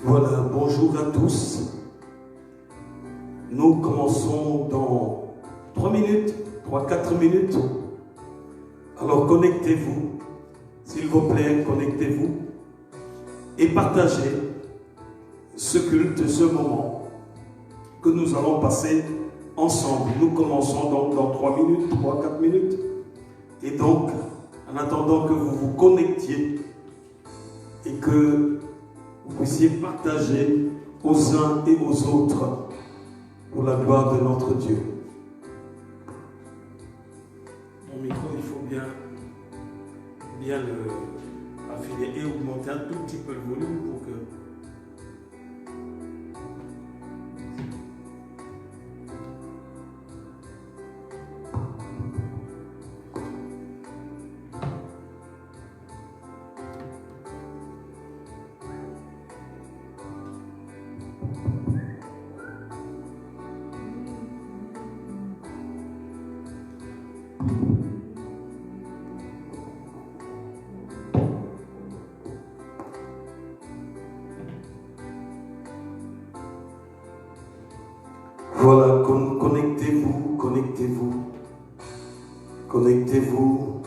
Voilà, bonjour à tous. Nous commençons dans 3 minutes, 3-4 minutes. Alors connectez-vous, s'il vous plaît, connectez-vous et partagez ce culte, ce moment que nous allons passer ensemble. Nous commençons donc dans 3 minutes, 3-4 minutes. Et donc, en attendant que vous vous connectiez et que vous puissiez partager aux uns et aux autres pour la gloire de notre Dieu. Mon micro, il faut bien le affiner et augmenter un tout petit peu le volume pour que... Voilà, connectez-vous, connectez-vous, connectez-vous,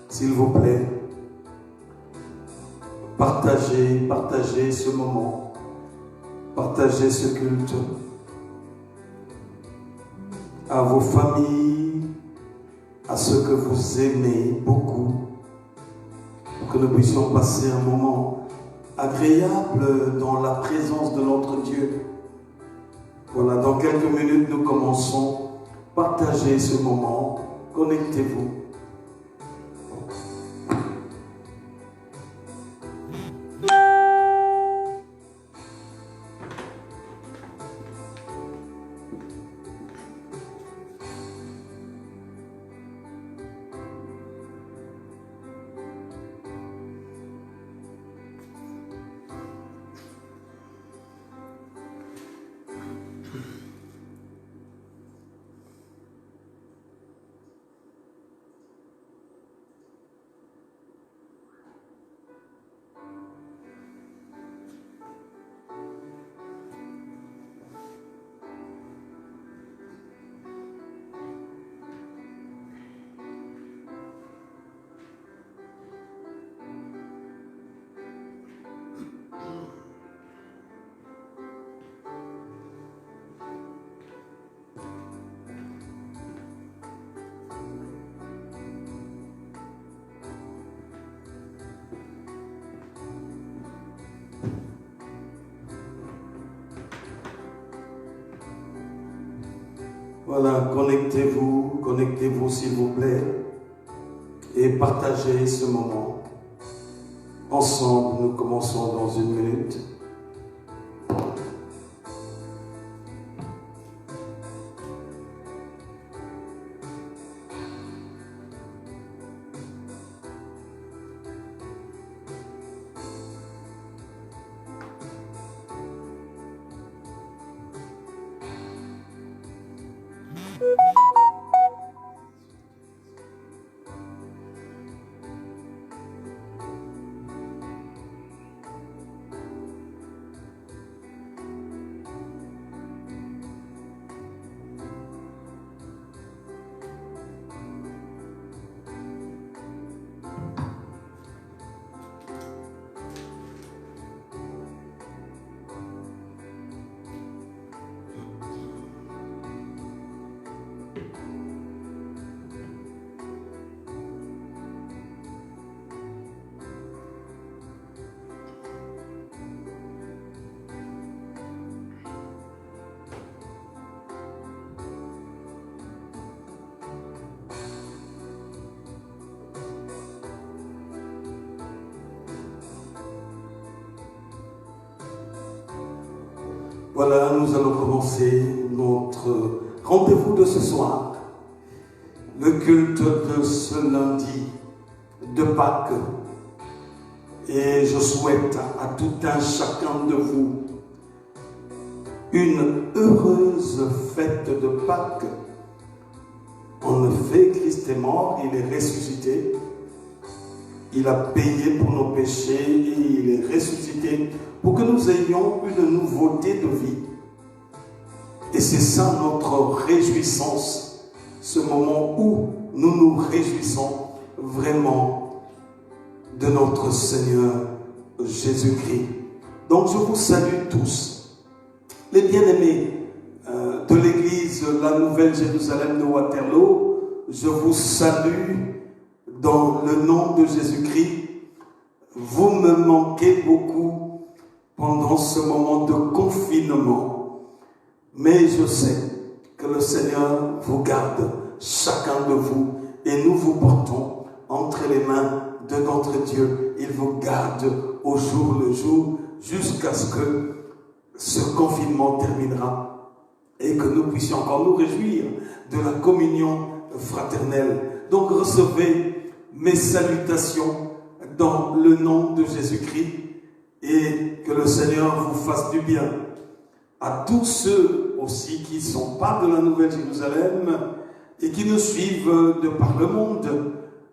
s'il vous plaît. Partagez ce moment, partagez ce culte à vos familles, à ceux que vous aimez beaucoup, pour que nous puissions passer un moment agréable dans la présence de notre Dieu. Voilà, dans quelques minutes, nous commençons. Partagez ce moment, connectez-vous. Voilà, connectez-vous s'il vous plaît et partagez ce moment. Ensemble, nous commençons dans 1 minute. Voilà, nous allons commencer notre rendez-vous de ce soir, le culte de ce lundi de Pâques. Et je souhaite à tout un chacun de vous une heureuse fête de Pâques. En effet, Christ est mort, il est ressuscité. Il a payé pour nos péchés et il est ressuscité pour que nous ayons une nouveauté de vie. Et c'est ça notre réjouissance, ce moment où nous nous réjouissons vraiment de notre Seigneur Jésus-Christ. Donc je vous salue tous, les bien-aimés de l'église La Nouvelle Jérusalem de Waterloo. Je vous salue dans le nom de Jésus-Christ. Vous me manquez beaucoup pendant ce moment de confinement, mais je sais que le Seigneur vous garde, chacun de vous, et nous vous portons entre les mains de notre Dieu. Il vous garde au jour le jour jusqu'à ce que ce confinement terminera et que nous puissions encore nous réjouir de la communion fraternelle. Donc recevez mes salutations dans le nom de Jésus-Christ et que le Seigneur vous fasse du bien. À tous ceux aussi qui ne sont pas de la Nouvelle Jérusalem et qui nous suivent de par le monde,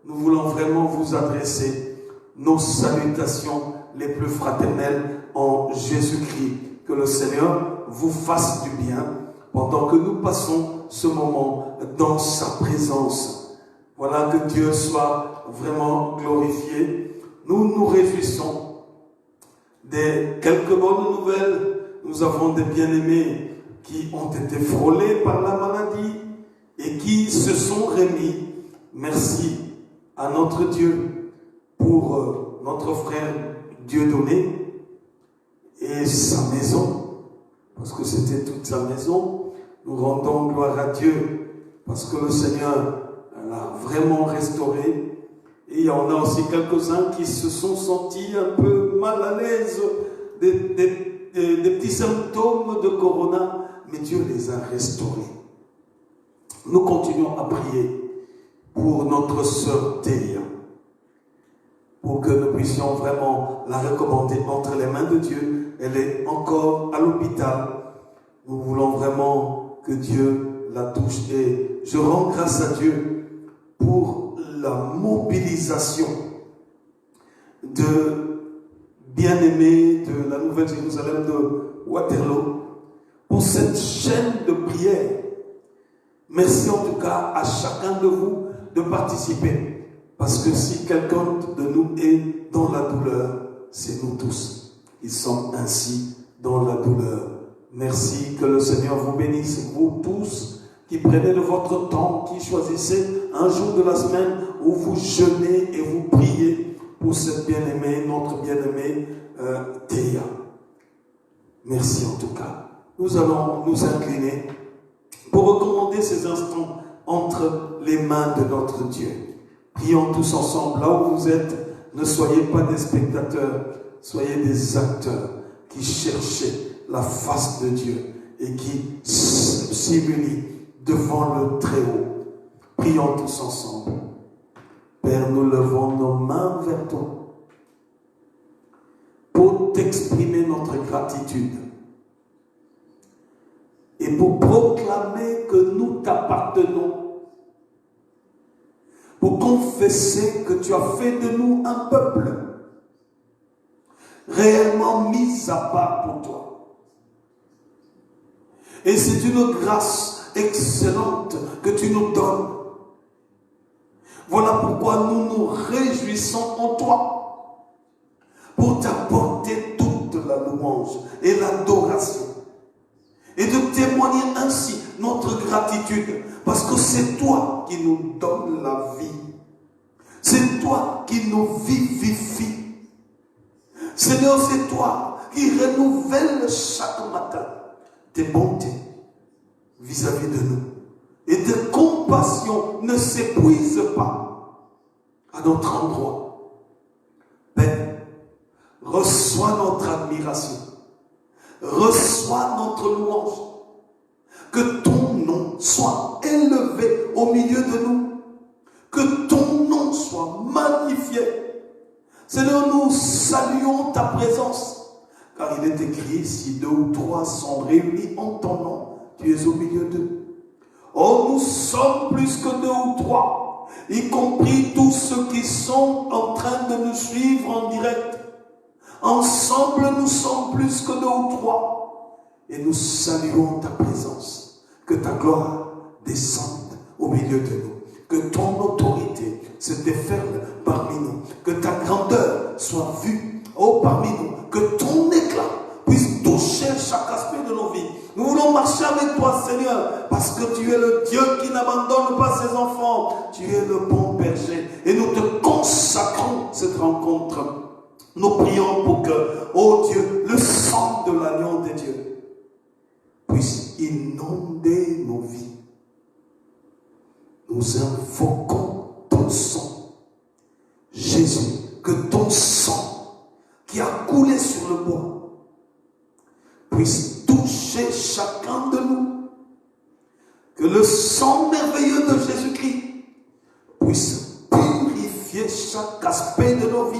nous voulons vraiment vous adresser nos salutations les plus fraternelles en Jésus-Christ. Que le Seigneur vous fasse du bien pendant que nous passons ce moment dans sa présence. Voilà, que Dieu soit vraiment glorifié. Nous nous réjouissons des quelques bonnes nouvelles. Nous avons des bien-aimés qui ont été frôlés par la maladie et qui se sont remis. Merci à notre Dieu pour notre frère Dieudonné et sa maison, parce que c'était toute sa maison. Nous rendons gloire à Dieu parce que le Seigneur l'a vraiment restauré. Et il y en a aussi quelques-uns qui se sont sentis un peu mal à l'aise des petits symptômes de Corona, mais Dieu les a restaurés. Nous continuons à prier pour notre sœur Thélia, pour que nous puissions vraiment la recommander entre les mains de Dieu. Elle est encore à l'hôpital. Nous voulons vraiment que Dieu la touche. Et je rends grâce à Dieu pour la mobilisation de bien-aimés de la Nouvelle Jérusalem de Waterloo, pour cette chaîne de prière. Merci en tout cas à chacun de vous de participer, parce que si quelqu'un de nous est dans la douleur, c'est nous tous qui sommes ainsi dans la douleur. Merci, que le Seigneur vous bénisse, vous tous qui prenez de votre temps, qui choisissez un jour de la semaine où vous jeûnez et vous priez pour cette bien-aimée, notre bien-aimée Théa. Merci en tout cas. Nous allons nous incliner pour recommander ces instants entre les mains de notre Dieu. Prions tous ensemble, là où vous êtes. Ne soyez pas des spectateurs, soyez des acteurs qui cherchez la face de Dieu et qui s'humilient devant le Très-Haut. Prions tous ensemble. Père, nous levons nos mains vers toi pour t'exprimer notre gratitude et pour proclamer que nous t'appartenons, pour confesser que tu as fait de nous un peuple réellement mis à part pour toi. Et c'est une grâce excellente que tu nous donnes. Voilà pourquoi nous nous réjouissons en toi, pour t'apporter toute la louange et l'adoration, et de témoigner ainsi notre gratitude, parce que c'est toi qui nous donnes la vie. C'est toi qui nous vivifies. Seigneur, c'est toi qui renouvelles chaque matin tes bontés vis-à-vis de nous. Et tes compassions ne s'épuisent pas à notre endroit. Père, reçois notre admiration. Reçois notre louange. Que ton nom soit élevé au milieu de nous. Que ton nom soit magnifié. Seigneur, nous saluons ta présence. Car il est écrit, si 2 ou 3 sont réunis en ton nom, tu es au milieu d'eux. Oh, nous sommes plus que 2 ou 3. y compris tous ceux qui sont en train de nous suivre en direct. Ensemble, nous sommes plus que 2 ou 3. Et nous saluons ta présence. Que ta gloire descende au milieu de nous. Que ton autorité se déferle parmi nous. Que ta grandeur soit vue parmi nous. Que ton éclat puisse toucher chaque aspect de nos vies. Nous voulons marcher avec toi, Seigneur, parce que tu es le Dieu qui n'abandonne pas ses enfants. Tu es le bon berger. Et nous te consacrons cette rencontre. Nous prions pour que, oh Dieu, le sang de l'agneau de Dieu puisse inonder nos vies. Nous invoquons ton sang. Jésus, que ton sang qui a coulé sur le bois puisse toucher chacun de nous. Que le sang merveilleux de Jésus-Christ puisse purifier chaque aspect de nos vies.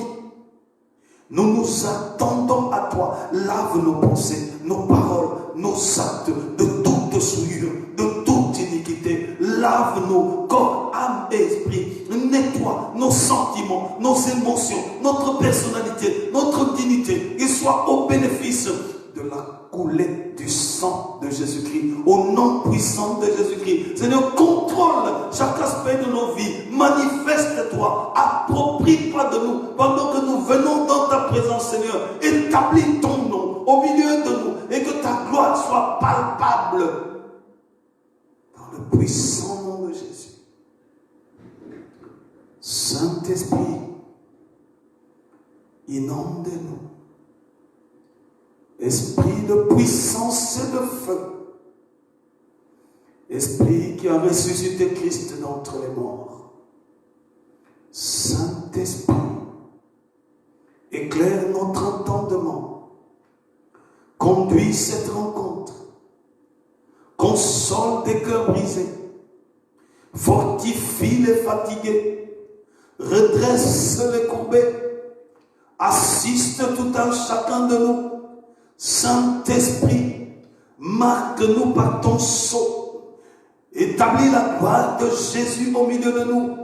Nous nous attendons à toi. Lave nos pensées, nos paroles, nos actes de toute souillure, de toute iniquité. Lave nos corps, âme et esprit. Nettoie nos sentiments, nos émotions, notre personnalité, notre dignité. Et soit au bénéfice de la coulée du sang de Jésus-Christ, au nom puissant de Jésus-Christ. Seigneur, contrôle chaque aspect de nos vies. Manifeste-toi, approprie-toi de nous pendant que nous venons dans ta présence, Seigneur. Établis ton nom au milieu de nous et que ta gloire soit palpable dans le puissant nom de Jésus. Saint-Esprit, inonde-nous. Esprit de puissance et de feu. Esprit qui a ressuscité Christ d'entre les morts. Saint-Esprit, éclaire notre entendement. Conduis cette rencontre. Console des cœurs brisés. Fortifie les fatigués. Redresse les courbés. Assiste tout un chacun de nous. Saint-Esprit, marque-nous par ton sceau. Établis la gloire de Jésus au milieu de nous.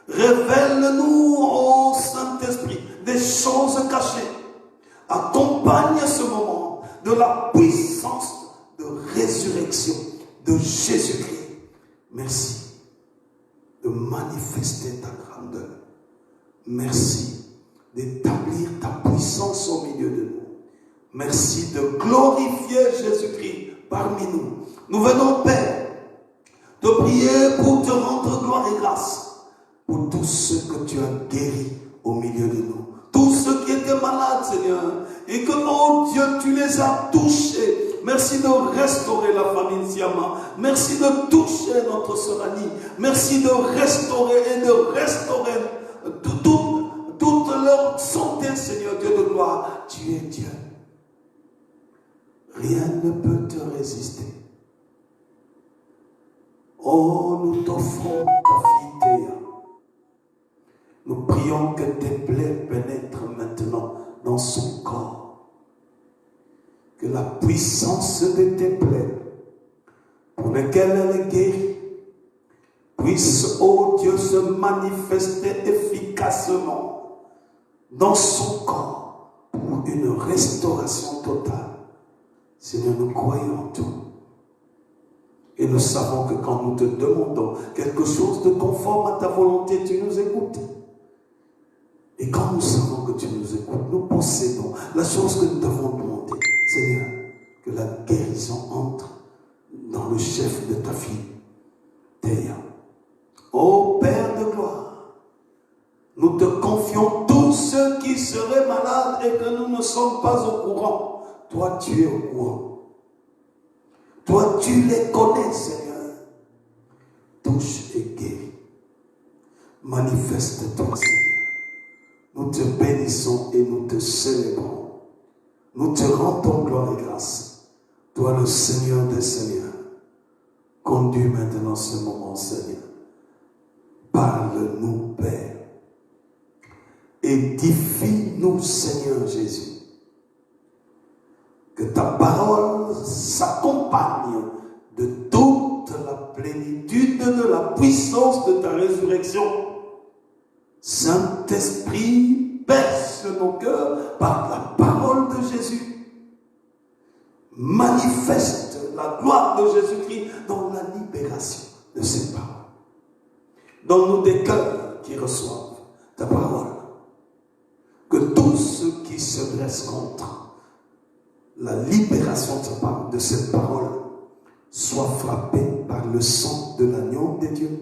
Révèle-nous, ô Saint-Esprit, des choses cachées. Accompagne ce moment de la puissance de résurrection de Jésus-Christ. Merci de manifester ta grandeur. Merci d'établir ta puissance au milieu de nous. Merci de glorifier Jésus-Christ parmi nous. Nous venons, Père, te prier pour te rendre gloire et grâce pour tous ceux que tu as guéris au milieu de nous. Tous ceux qui étaient malades, Seigneur, et que, oh Dieu, tu les as touchés. Merci de restaurer la famille Siama. Merci de toucher notre sœur Annie. Merci de restaurer et de restaurer toute leur santé, Seigneur, Dieu de gloire. Tu es Dieu. Rien ne peut te résister. Oh, nous t'offrons ta fille Théa. Nous prions que tes plaies pénètrent maintenant dans son corps. Que la puissance de tes plaies, pour lesquelles elle est guérie, puisse, oh Dieu, se manifester efficacement dans son corps pour une restauration totale. Seigneur, nous croyons en toi. Et nous savons que quand nous te demandons quelque chose de conforme à ta volonté, tu nous écoutes. Et quand nous savons que tu nous écoutes, nous possédons la chose que nous devons demander. Seigneur, que la guérison entre dans le chef de ta fille, Théa. Ô Père de gloire, nous te confions tous ceux qui seraient malades et que nous ne sommes pas au courant. Toi, tu es au courant. Toi, tu les connais, Seigneur. Touche et guéris. Manifeste-toi, Seigneur. Nous te bénissons et nous te célébrons. Nous te rendons gloire et grâce. Toi, le Seigneur des Seigneurs. Conduis maintenant ce moment, Seigneur. Parle-nous, Père. Édifie-nous, Seigneur Jésus. Que ta parole s'accompagne de toute la plénitude de de la puissance de ta résurrection. Saint-Esprit, berce nos cœurs par la parole de Jésus. Manifeste la gloire de Jésus-Christ dans la libération de ses paroles. Donne-nous des cœurs qui reçoivent ta parole. Que tous ceux qui se dressent contre la libération de cette parole soient frappés par le sang de l'agneau des dieux,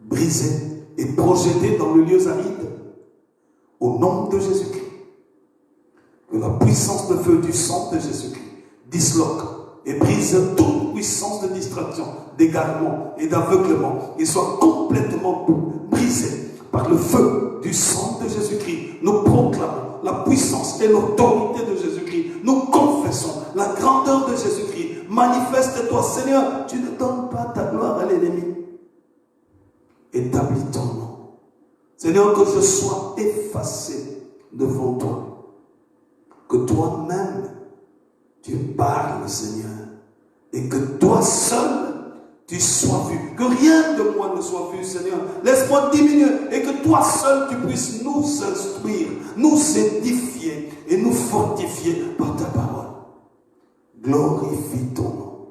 brisés et projetés dans le lieu aride, au nom de Jésus-Christ. Que la puissance de feu du sang de Jésus-Christ disloque et brise toute puissance de distraction, d'égarement et d'aveuglement, et soit complètement brisée par le feu du sang de Jésus-Christ. Nous proclamons la puissance et l'autorité de Jésus-Christ. Nous confessons la grandeur de Jésus-Christ. Manifeste-toi, Seigneur. Tu ne donnes pas ta gloire à l'ennemi. Établis ton nom. Seigneur, que je sois effacé devant toi. Que toi-même, tu parles, Seigneur. Et que toi seul, tu sois vu. Que rien de moi ne soit vu, Seigneur. Laisse-moi diminuer et que toi seul, tu puisses nous instruire, nous édifier et nous fortifier par ta parole. Glorifie ton nom.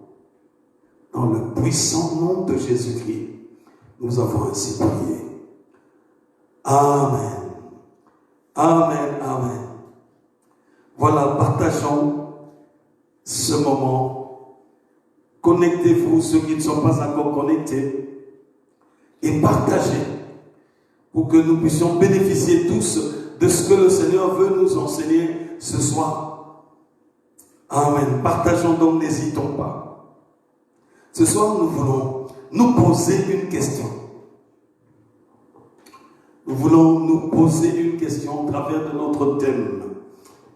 Dans le puissant nom de Jésus-Christ, nous avons ainsi prié. Amen. Amen. Amen. Voilà, partageons ce moment. Connectez-vous, ceux qui ne sont pas encore connectés, et partagez pour que nous puissions bénéficier tous de ce que le Seigneur veut nous enseigner ce soir. Amen. Partageons donc, n'hésitons pas. Ce soir, nous voulons nous poser une question. Nous voulons nous poser une question à travers de notre thème.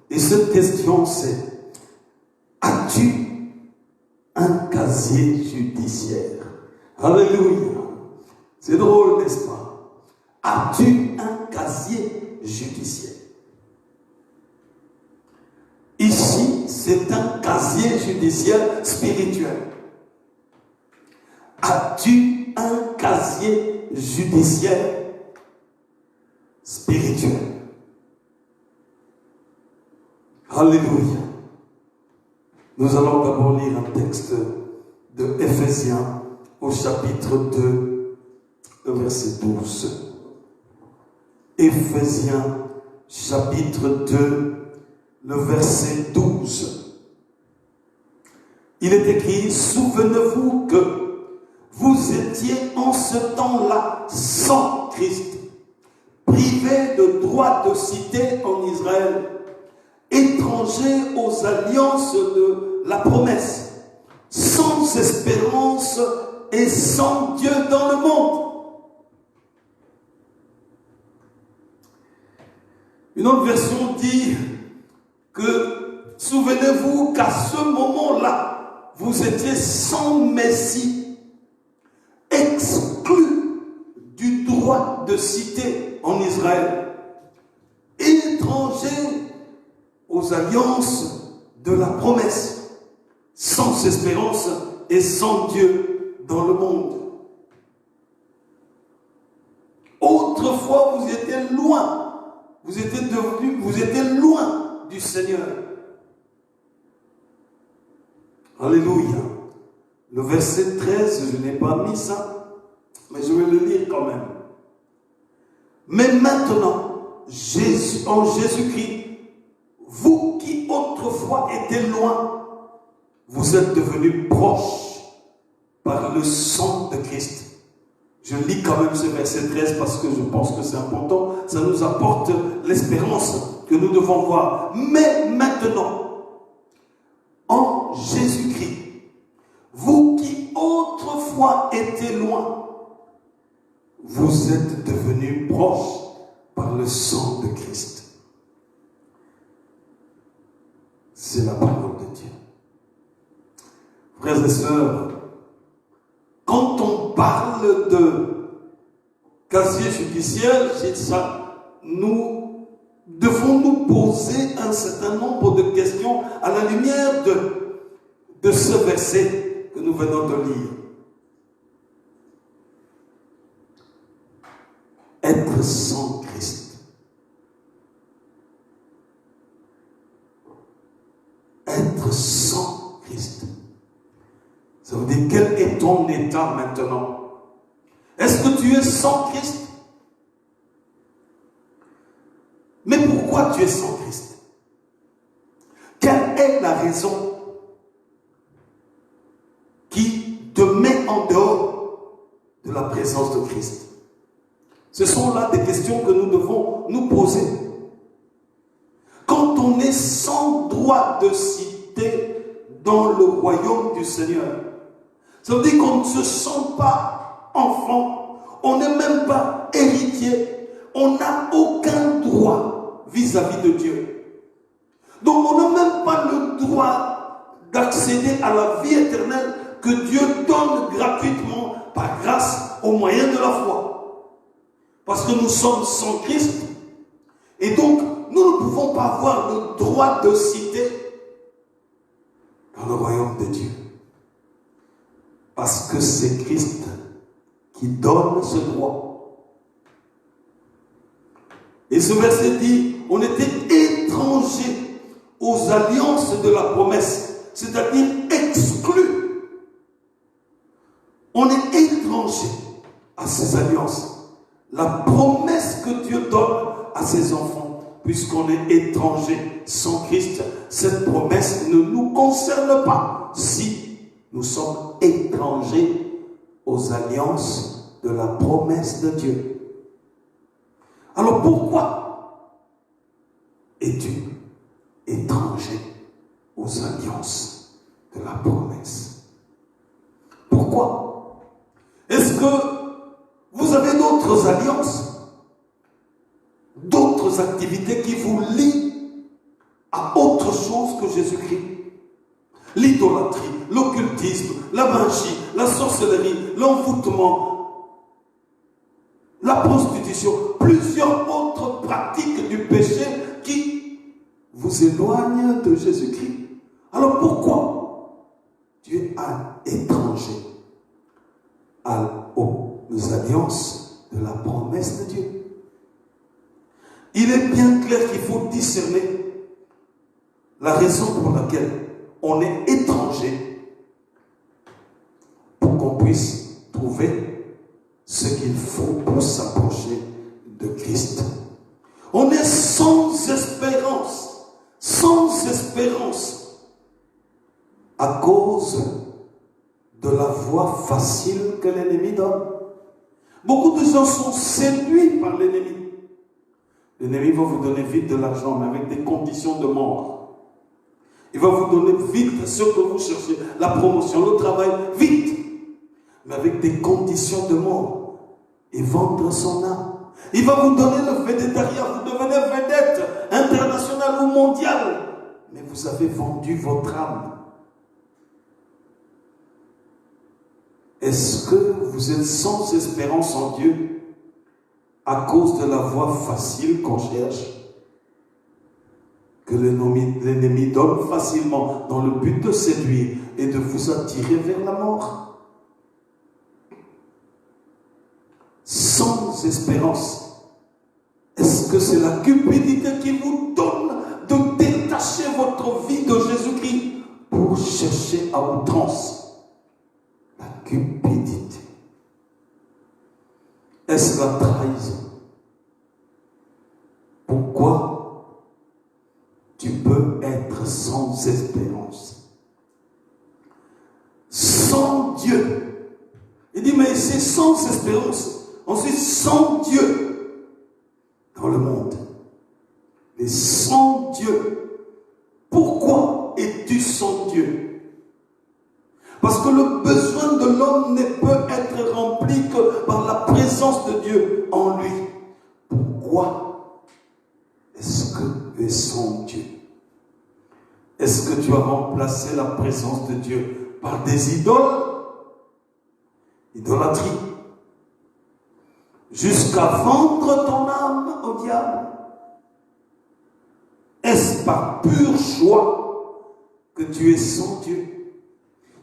Et cette question, c'est: as-tu un casier judiciaire? Alléluia. C'est drôle, n'est-ce pas? As-tu un casier judiciaire? Ici, c'est un casier judiciaire spirituel. As-tu un casier judiciaire spirituel? Alléluia. Nous allons d'abord lire un texte de Éphésiens au chapitre 2, le verset 12. Éphésiens chapitre 2, le verset 12. Il est écrit: souvenez-vous que vous étiez en ce temps-là sans Christ, privés de droit de cité en Israël, étrangers aux alliances de la promesse, sans espérance et sans Dieu dans le monde. Une autre version dit que souvenez-vous qu'à ce moment-là, vous étiez sans Messie, exclus du droit de cité en Israël, étrangers aux alliances de la promesse, sans espérance et sans Dieu dans le monde. Autrefois, vous étiez loin, vous étiez loin du Seigneur. Alléluia. Le verset 13, je n'ai pas mis ça, mais je vais le lire quand même. Mais maintenant, en Jésus-Christ, vous qui autrefois étiez loin, vous êtes devenus proches par le sang de Christ. Je lis quand même ce verset 13 parce que je pense que c'est important. Ça nous apporte l'espérance que nous devons voir. Mais maintenant, en Jésus-Christ, vous qui autrefois étiez loin, vous êtes devenus proches par le sang de Christ. C'est la parole de Dieu. Frères et sœurs, quand on parle de casier judiciaire, c'est ça, nous devons nous poser un certain nombre de questions à la lumière de ce verset que nous venons de lire. être sans Christ. Être sans Christ. Ça veut dire quel est ton état maintenant? Est-ce que tu es sans Christ? Mais pourquoi tu es sans Christ? Quelle est la raison qui te met en dehors de la présence de Christ? Ce sont là des questions que nous devons nous poser. Quand on est sans droit de cité dans le royaume du Seigneur, ça veut dire qu'on ne se sent pas enfant, on n'est même pas héritier, on n'a aucun droit vis-à-vis de Dieu. Donc on n'a même pas le droit d'accéder à la vie éternelle que Dieu donne gratuitement par grâce au moyen de la foi. Parce que nous sommes sans Christ. Et donc, nous ne pouvons pas avoir le droit de cité dans le royaume de Dieu. Parce que c'est Christ qui donne ce droit. Et ce verset dit, on était étrangers aux alliances de la promesse, c'est-à-dire exclus. On est étrangers à ces alliances. La promesse que Dieu donne à ses enfants, puisqu'on est étranger sans Christ, cette promesse ne nous concerne pas si nous sommes étrangers aux alliances de la promesse de Dieu. Alors pourquoi es-tu étranger aux alliances de la promesse? Pourquoi? Est-ce que vous avez d'autres alliances, d'autres activités qui vous lient à autre chose que Jésus-Christ? L'idolâtrie, l'occultisme, la magie, la sorcellerie, l'envoûtement, la prostitution, plusieurs autres pratiques du péché qui vous éloignent de Jésus-Christ. Alors pourquoi tu es un étranger aux alliances de la promesse de Dieu? Il est bien clair qu'il faut discerner la raison pour laquelle on est étranger pour qu'on puisse trouver ce qu'il faut pour s'approcher de Christ. On est sans espérance à cause de la voie facile que l'ennemi donne. Beaucoup de gens sont séduits par l'ennemi. L'ennemi va vous donner vite de l'argent, mais avec des conditions de mort. Il va vous donner vite ce que vous cherchez, la promotion, le travail, vite, mais avec des conditions de mort. Et vendre son âme. Il va vous donner le védétariat, vous devenez vedette internationale ou mondiale, mais vous avez vendu votre âme. Est-ce que vous êtes sans espérance en Dieu à cause de la voie facile qu'on cherche, que l'ennemi donne facilement dans le but de séduire et de vous attirer vers la mort? Sans espérance. Est-ce que c'est la cupidité qui vous donne de détacher votre vie de Jésus-Christ pour chercher à outrance la cupidité? Est-ce la trahison? Pourquoi tu peux être sans espérance, sans Dieu? Il dit, mais c'est sans espérance. Ensuite, sans Dieu dans le monde. Et sans Dieu. Pourquoi es-tu sans Dieu? Parce que le besoin de l'homme ne peut être rempli que par la présence de Dieu en lui. Pourquoi est-ce que tu es sans Dieu? Est-ce que tu as remplacé la présence de Dieu par des idoles? Idolâtrie. Jusqu'à vendre ton âme au diable. Est-ce par pur choix que tu es sans Dieu?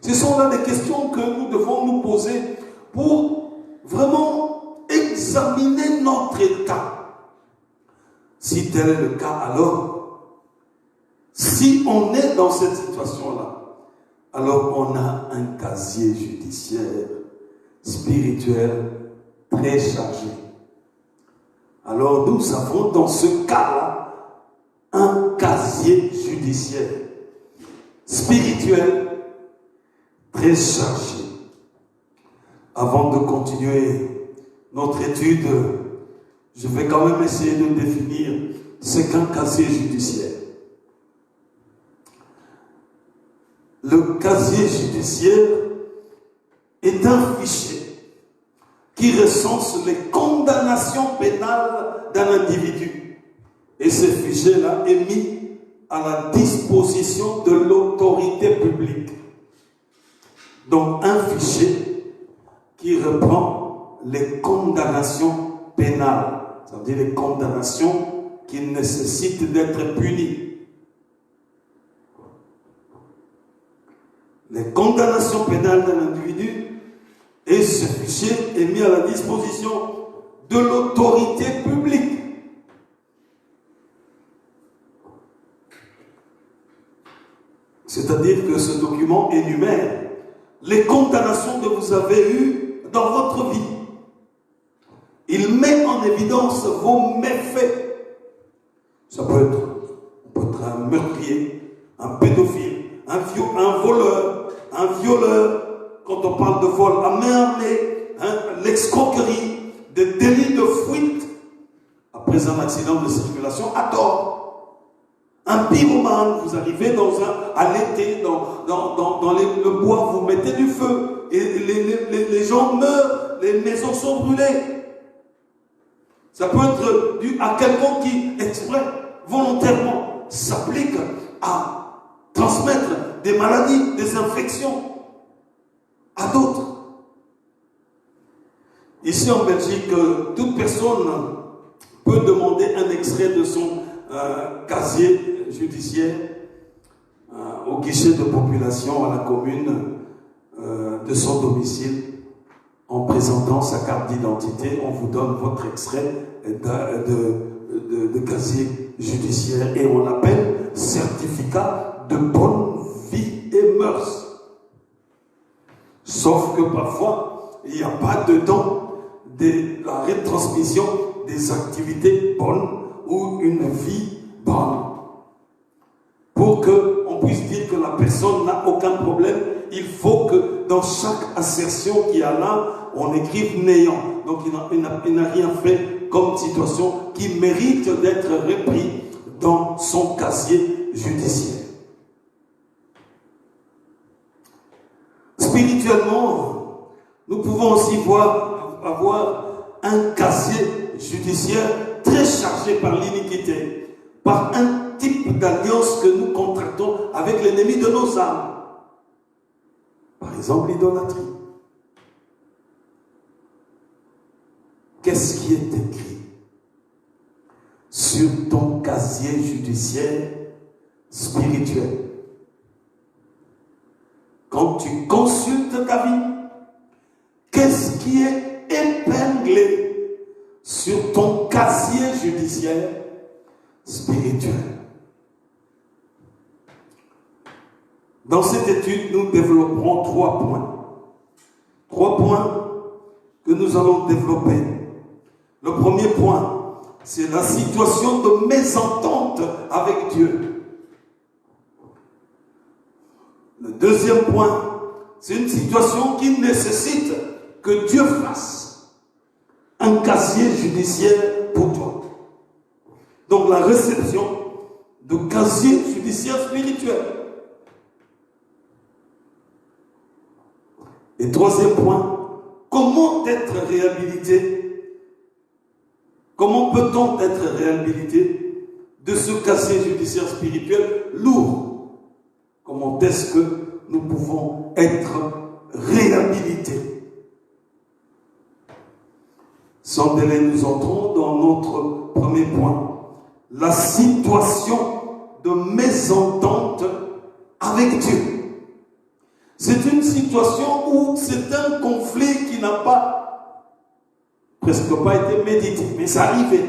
Ce sont là des questions que nous devons nous poser pour vraiment examiner examiner notre état. Si tel est le cas, alors, si on est dans cette situation-là, alors on a un casier judiciaire spirituel très chargé. Alors nous avons dans ce cas-là un casier judiciaire spirituel très chargé. Avant de continuer notre étude, je vais quand même essayer de définir ce qu'un casier judiciaire. Le casier judiciaire est un fichier qui recense les condamnations pénales d'un individu. Et ce fichier-là est mis à la disposition de l'autorité publique. Donc un fichier qui reprend les condamnations pénales, c'est-à-dire les condamnations qui nécessitent d'être punies. Les condamnations pénales d'un individu, et ce fichier est mis à la disposition de l'autorité publique. C'est-à-dire que ce document énumère les condamnations que vous avez eues dans votre vie. Il met en évidence vos méfaits. Ça peut être un meurtrier, un pédophile, un voleur, un violeur, quand on parle de vol à main armée, l'escroquerie, des délits de fuite après un accident de circulation à tort. Un pyromane, vous arrivez à l'été, dans le bois, vous mettez du feu, et les gens meurent, les maisons sont brûlées. Ça peut être dû à quelqu'un qui, exprès, volontairement, s'applique à transmettre des maladies, des infections à d'autres. Ici en Belgique, toute personne peut demander un extrait de son casier judiciaire au guichet de population à la commune de son domicile en présentant sa carte d'identité. On vous donne votre extrait de casier judiciaire et on l'appelle certificat de bonne vie et mœurs. Sauf que parfois, il n'y a pas dedans la retransmission des activités bonnes ou une vie bonne. Pour qu'on puisse dire que la personne n'a aucun problème, il faut que dans chaque assertion qu'il y a là, on écrive néant. Donc il n'a rien fait comme situation qui mérite d'être repris dans son casier judiciaire. Spirituellement, nous pouvons aussi avoir un casier judiciaire très chargé par l'iniquité, par un type d'alliance que nous contractons avec l'ennemi de nos âmes. Par exemple, l'idolâtrie. Qu'est-ce qui est écrit sur ton casier judiciaire spirituel? Quand tu consultes ta vie, qu'est-ce qui est épinglé sur ton casier judiciaire spirituel? Dans cette étude, nous développerons 3 points. 3 points que nous allons développer. Le premier point, c'est la situation de mésentente avec Dieu. Le deuxième point, c'est une situation qui nécessite que Dieu fasse un casier judiciaire pour toi. Donc la réception de casier judiciaire spirituel. Et troisième point, comment être réhabilité? Comment peut-on être réhabilité de ce casier judiciaire spirituel lourd? Comment est-ce que nous pouvons être réhabilités? Sans délai, nous entrons dans notre premier point. La situation de mésentente avec Dieu. C'est une situation où c'est un conflit qui n'a pas presque pas été médité, mais ça arrivait.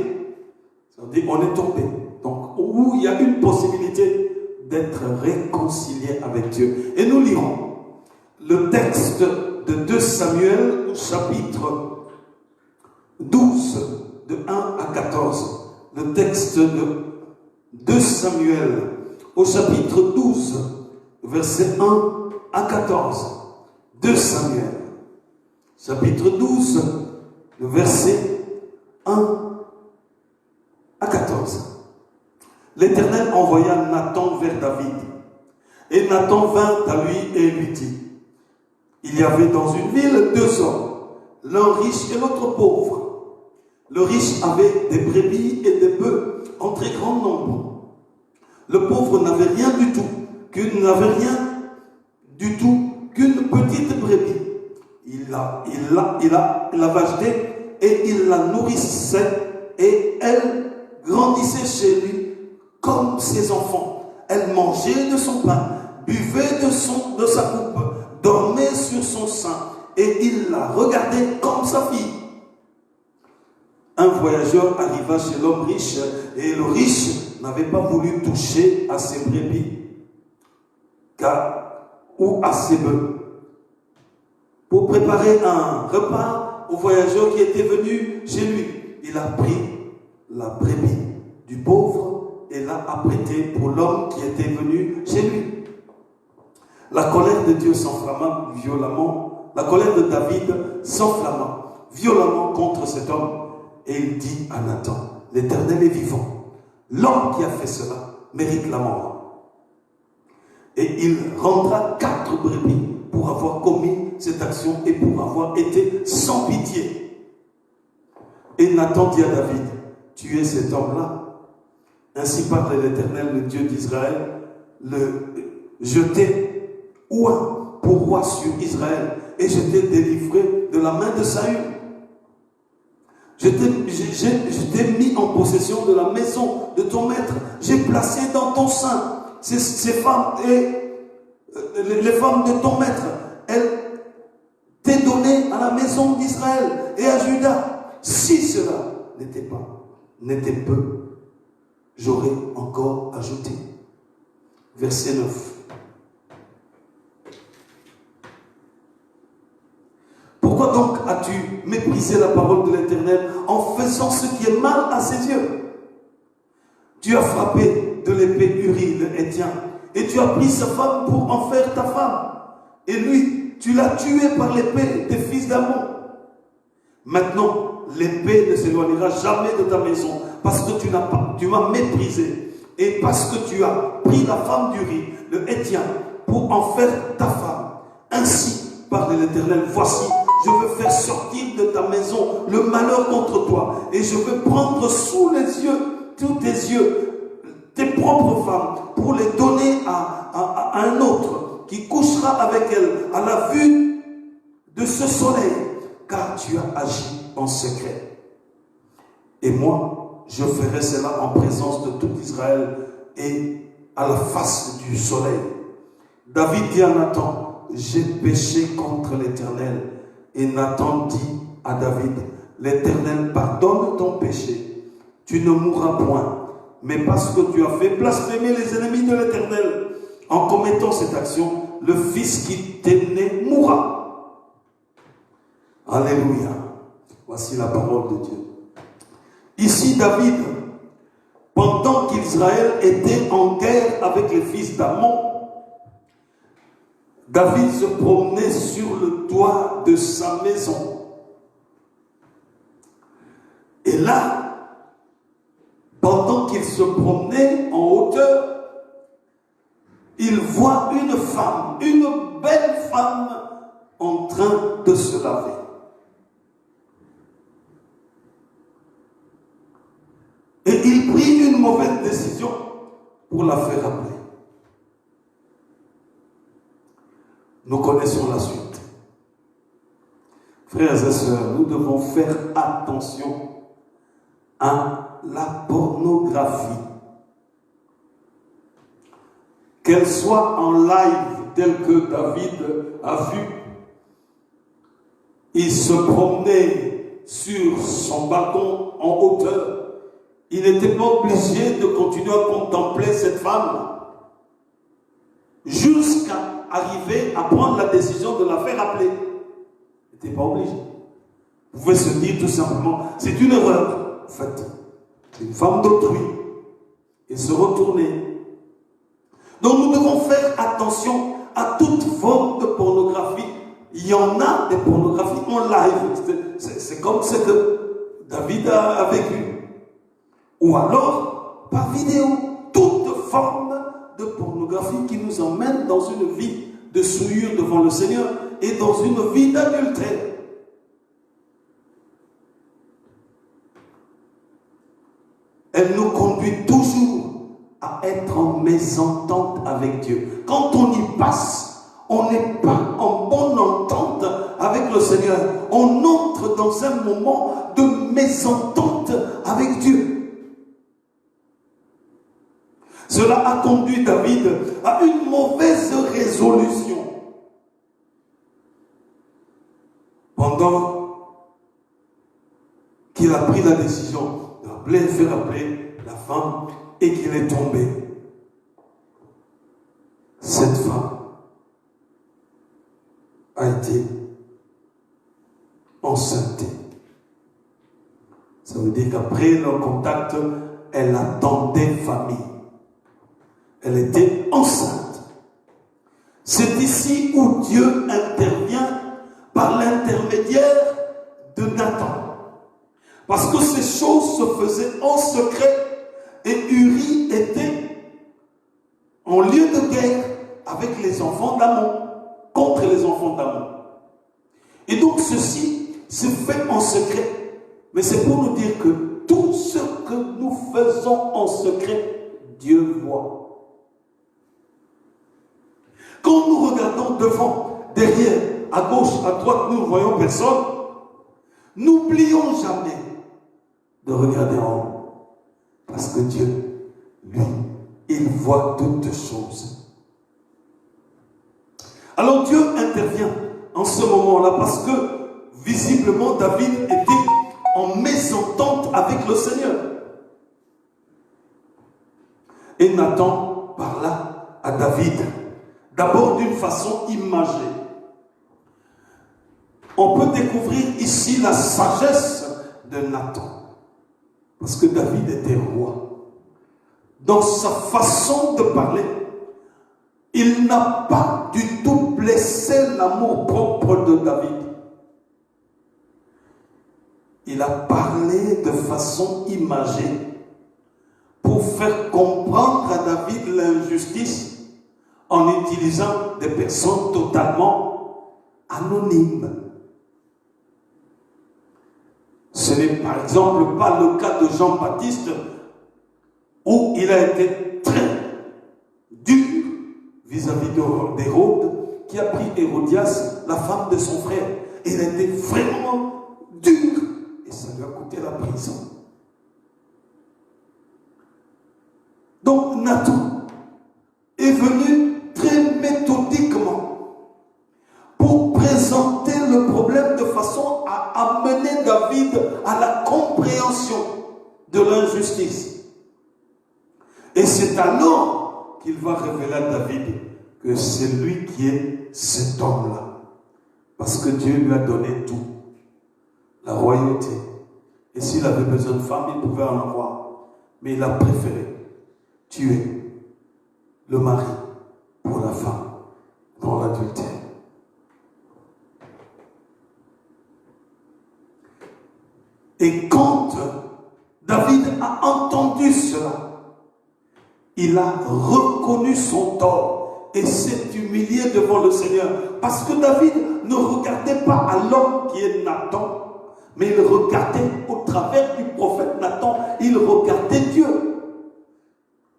C'est-à-dire on est tombé. Donc, où il y a une possibilité d'être réconcilié avec Dieu. Et nous lirons le texte de 2 Samuel, chapitre 12, de 1 à 14. Le texte de 2 Samuel, au chapitre 12, versets 1 à 14. 2 Samuel, chapitre 12, le verset 1 à 14. L'Éternel envoya Nathan vers David. Et Nathan vint à lui et lui dit, il y avait dans une ville 2 hommes, l'un riche et l'autre pauvre. Le riche avait des brebis et des bœufs en très grand nombre. Le pauvre n'avait rien du tout, qu'une petite brebis. Il l'avait achetée et il la nourrissait et elle grandissait chez lui comme ses enfants. Elle mangeait de son pain, buvait de sa coupe, dormait sur son sein et il la regardait comme sa fille. Un voyageur arriva chez l'homme riche et le riche n'avait pas voulu toucher à ses brebis ou à ses bœufs. Pour préparer un repas au voyageur qui était venu chez lui, il a pris la brebis du pauvre et l'a apprêtée pour l'homme qui était venu chez lui. La colère de Dieu s'enflamma violemment, la colère de David s'enflamma violemment contre cet homme. Et il dit à Nathan, l'Éternel est vivant. L'homme qui a fait cela mérite la mort. Et il rendra 4 brebis pour avoir commis cette action et pour avoir été sans pitié. Et Nathan dit à David, tu es cet homme-là. Ainsi parle l'Éternel, le Dieu d'Israël, je t'ai oint pour roi sur Israël et je t'ai délivré de la main de Saül. Je t'ai mis en possession de la maison de ton maître. J'ai placé dans ton sein ces femmes et les femmes de ton maître. Elles t'aient donné à la maison d'Israël et à Juda. Si cela n'était peu, j'aurais encore ajouté. Verset 9. Pourquoi donc as-tu méprisé la parole de l'Éternel en faisant ce qui est mal à ses yeux? Tu as frappé de l'épée Uri le Héthien et tu as pris sa femme pour en faire ta femme. Et lui, tu l'as tué par l'épée des fils d'Ammon. Maintenant, l'épée ne s'éloignera jamais de ta maison parce que tu m'as méprisé et parce que tu as pris la femme d'Uri le Héthien pour en faire ta femme. Ainsi parle l'Éternel, voici, je veux faire sortir de ta maison le malheur contre toi et je veux prendre sous les yeux, tous tes yeux, tes propres femmes pour les donner à un autre qui couchera avec elles à la vue de ce soleil, car tu as agi en secret. Et moi, je ferai cela en présence de tout Israël et à la face du soleil. David dit à Nathan, j'ai péché contre l'Éternel. Et Nathan dit à David, l'Éternel pardonne ton péché, tu ne mourras point, mais parce que tu as fait blasphémer les ennemis de l'Éternel, en commettant cette action, le fils qui t'est né mourra. Alléluia. Voici la parole de Dieu. Ici David, pendant qu'Israël était en guerre avec les fils d'Ammon, David se promenait sur le toit de sa maison. Et là, pendant qu'il se promenait en hauteur, il voit une femme, une belle femme, en train de se laver. Et il prit une mauvaise décision pour la faire appeler. Nous connaissons la suite. Frères et sœurs, nous devons faire attention à la pornographie. Qu'elle soit en live tel que David a vu. Il se promenait sur son balcon en hauteur. Il n'était pas obligé de continuer à contempler cette femme jusqu'à arriver à prendre la décision de la faire appeler. Il n'était pas obligé. Vous pouvez se dire tout simplement, c'est une erreur. En fait, c'est une femme d'autrui. Et se retourner. Donc nous devons faire attention à toute forme de pornographie. Il y en a des pornographies en live. C'est comme ce que David a vécu. Ou alors, par vidéo. Toute forme de pornographie qui nous emmène dans une vie de souillure devant le Seigneur et dans une vie d'adultère. Elle nous conduit toujours à être en mésentente avec Dieu. Quand on y passe, on n'est pas en bonne entente avec le Seigneur. On entre dans un moment de mésentente avec Dieu. Cela a conduit David à une mauvaise résolution. Pendant qu'il a pris la décision faire appeler la femme et qu'il est tombé. Cette femme a été enceinte. Ça veut dire qu'après le contact, elle attendait famille. Elle était enceinte. C'est ici où Dieu intervient par l'intermédiaire de Nathan. Parce que ces choses se faisaient en secret et Uri était en lieu de guerre avec les enfants d'Amon, contre les enfants d'Amon. Et donc ceci se fait en secret. Mais c'est pour nous dire que tout ce que nous faisons en secret, Dieu voit. Quand nous regardons devant, derrière, à gauche, à droite, nous ne voyons personne, n'oublions jamais de regarder en haut. Parce que Dieu, lui, il voit toutes choses. Alors Dieu intervient en ce moment-là parce que visiblement David était en mésentente avec le Seigneur. Et Nathan parla à David, d'abord d'une façon imagée. On peut découvrir ici la sagesse de Nathan. Parce que David était roi. Dans sa façon de parler, il n'a pas du tout blessé l'amour propre de David. Il a parlé de façon imagée pour faire comprendre à David l'injustice en utilisant des personnes totalement anonymes. Ce n'est par exemple pas le cas de Jean-Baptiste où il a été très dur vis-à-vis d'Hérode qui a pris Hérodias, la femme de son frère. Il a été vraiment dur et ça lui a coûté la prison. Donc Nathan est venu très méthodiquement pour présenter le problème de façon à amener David à la compréhension de l'injustice. Et c'est alors qu'il va révéler à David que c'est lui qui est cet homme-là. Parce que Dieu lui a donné tout. La royauté. Et s'il avait besoin de femme, il pouvait en avoir. Mais il a préféré tuer le mari pour la femme dans l'adultère. Et quand David a entendu cela, il a reconnu son tort et s'est humilié devant le Seigneur. Parce que David ne regardait pas à l'homme qui est Nathan, mais il regardait au travers du prophète Nathan, il regardait Dieu.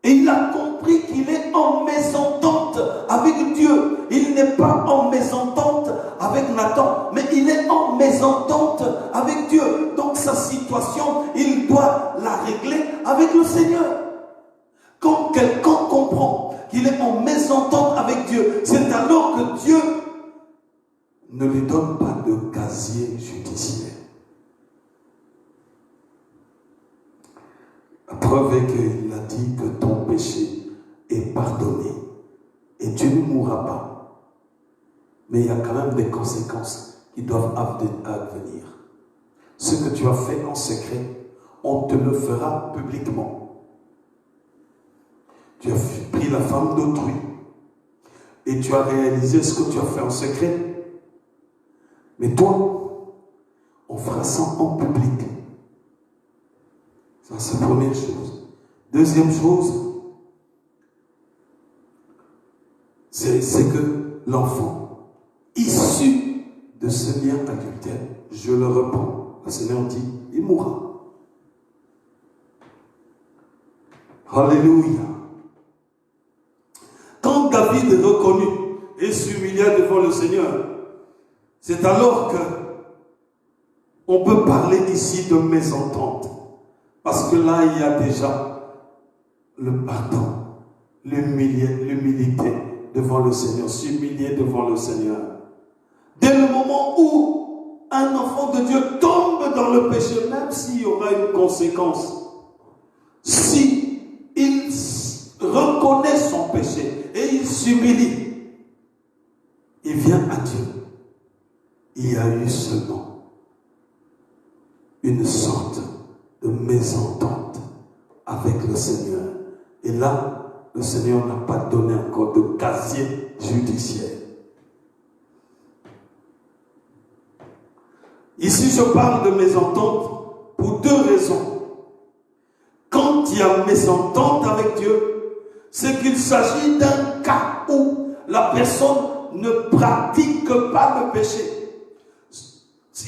Et il a compris qu'il est en mésentente avec Dieu. Il n'est pas en mésentente avec Nathan, mais il est en mésentente avec Dieu. Donc sa situation, il doit la régler avec le Seigneur. Quand quelqu'un comprend qu'il est en mésentente avec Dieu, c'est alors que Dieu ne lui donne pas de casier judiciaire. preuve est qu'il a dit que ton péché est pardonné. Et tu ne mourras pas. Mais il y a quand même des conséquences qui doivent advenir. Ce que tu as fait en secret, on te le fera publiquement. Tu as pris la femme d'autrui et tu as réalisé ce que tu as fait en secret. Mais toi, on fera ça en public. Ça, c'est la première chose. Deuxième chose, c'est que l'enfant, issu de ce lien adultère, je le reprends. Le Seigneur dit, il mourra. Alléluia. Quand David est reconnu et s'humilia devant le Seigneur, c'est alors que on peut parler ici de mésentente. Parce que là, il y a déjà le pardon, l'humilité devant le Seigneur, s'humilier devant le Seigneur. Dès le moment où un enfant de Dieu tombe dans le péché, même s'il y aura une conséquence, si il reconnaît son péché et il s'humilie, il vient à Dieu. Il y a eu seulement une sorte de mésentente avec le Seigneur. Et là, le Seigneur n'a pas donné encore de casier judiciaire. Ici, je parle de mésentente pour deux raisons. Quand il y a mésentente avec Dieu, c'est qu'il s'agit d'un cas où la personne ne pratique pas le péché.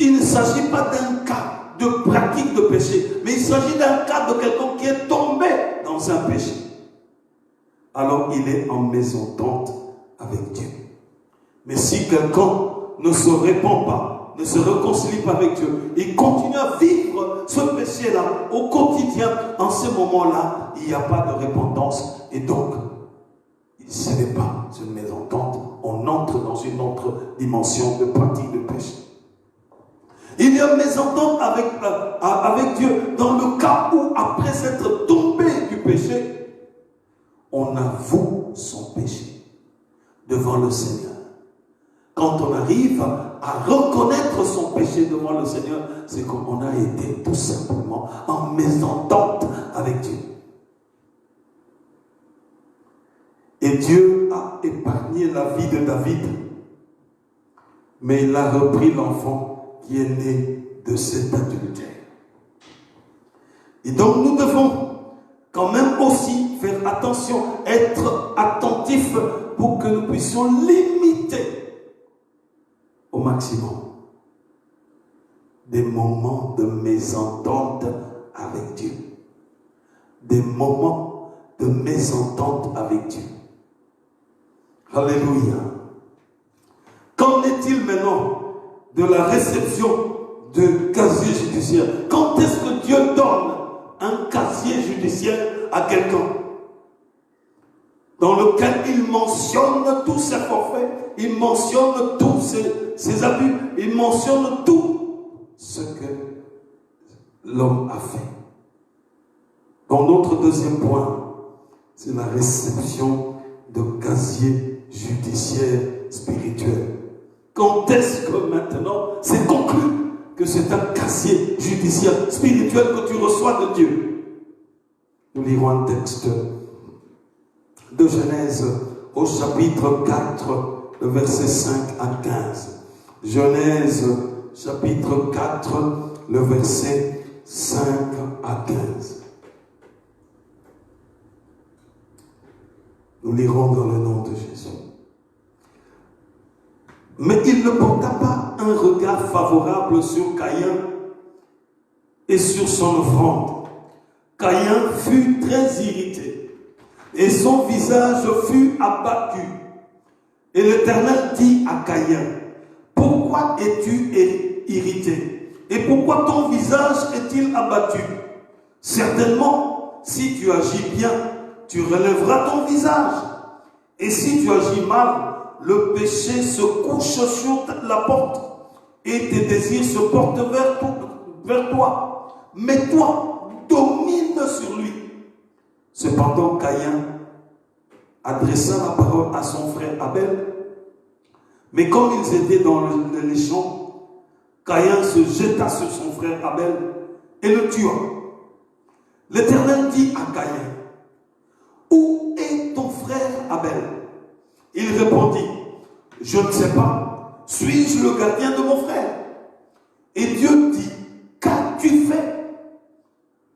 Il ne s'agit pas d'un cas de pratique de péché, mais il s'agit d'un cas de quelqu'un qui est tombé dans un péché. Alors il est en mésentente avec Dieu. Mais si quelqu'un ne se répand pas, ne se réconcilie pas avec Dieu, il continue à vivre ce péché-là au quotidien, en ce moment-là, il n'y a pas de repentance. Et donc, ce n'est pas une mésentente, on entre dans une autre dimension de pratique de péché. Il y a mésentente avec Dieu dans le cas où, après s'être tombé du péché, on avoue son péché devant le Seigneur. Quand on arrive à reconnaître son péché devant le Seigneur, c'est qu'on a été tout simplement en mésentente avec Dieu. Et Dieu a épargné la vie de David, mais il a repris l'enfant qui est né de cet adultère. Et donc nous devons quand même aussi faire attention, être attentifs pour que nous puissions limiter au maximum des moments de mésentente avec Dieu. Des moments de mésentente avec Dieu. Alléluia. Qu'en est-il maintenant de la réception de casier judiciaire? Quand est-ce que Dieu donne un casier judiciaire à quelqu'un dans lequel il mentionne tous ses forfaits, il mentionne tous ses abus, il mentionne tout ce que l'homme a fait? Donc notre deuxième point, c'est la réception de casier judiciaire spirituel. Quand est-ce que maintenant c'est conclu que c'est un casier judiciaire spirituel que tu reçois de Dieu? Nous lirons un texte de Genèse au chapitre 4, le verset 5 à 15. Genèse chapitre 4, le verset 5 à 15. Nous lirons dans le nom de Jésus. Mais il ne porta pas un regard favorable sur Caïn et sur son offrande. Caïn fut très irrité et son visage fut abattu. Et l'Éternel dit à Caïn: pourquoi es-tu irrité? Et pourquoi ton visage est-il abattu? Certainement, si tu agis bien, tu relèveras ton visage. Et si tu agis mal, le péché se couche sur la porte et tes désirs se portent vers toi. Mais toi, domine sur lui Cependant, Caïn adressa la parole à son frère Abel. Mais comme ils étaient dans les champs, Caïn se jeta sur son frère Abel et le tua. L'Éternel dit à Caïn, où est ton frère Abel? Il répondit, je ne sais pas, suis-je le gardien de mon frère? Et Dieu dit, qu'as-tu fait?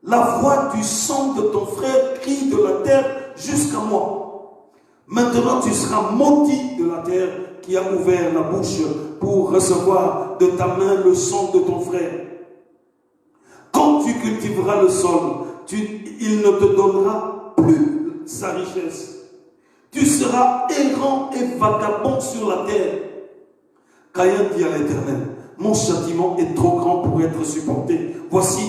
La voix du sang de ton frère crie de la terre jusqu'à moi. Maintenant tu seras maudit de la terre qui a ouvert la bouche pour recevoir de ta main le sang de ton frère. Quand tu cultiveras le sol, il ne te donnera plus sa richesse. Tu seras errant et vagabond sur la terre. Caïn dit à l'Éternel, mon châtiment est trop grand pour être supporté. Voici,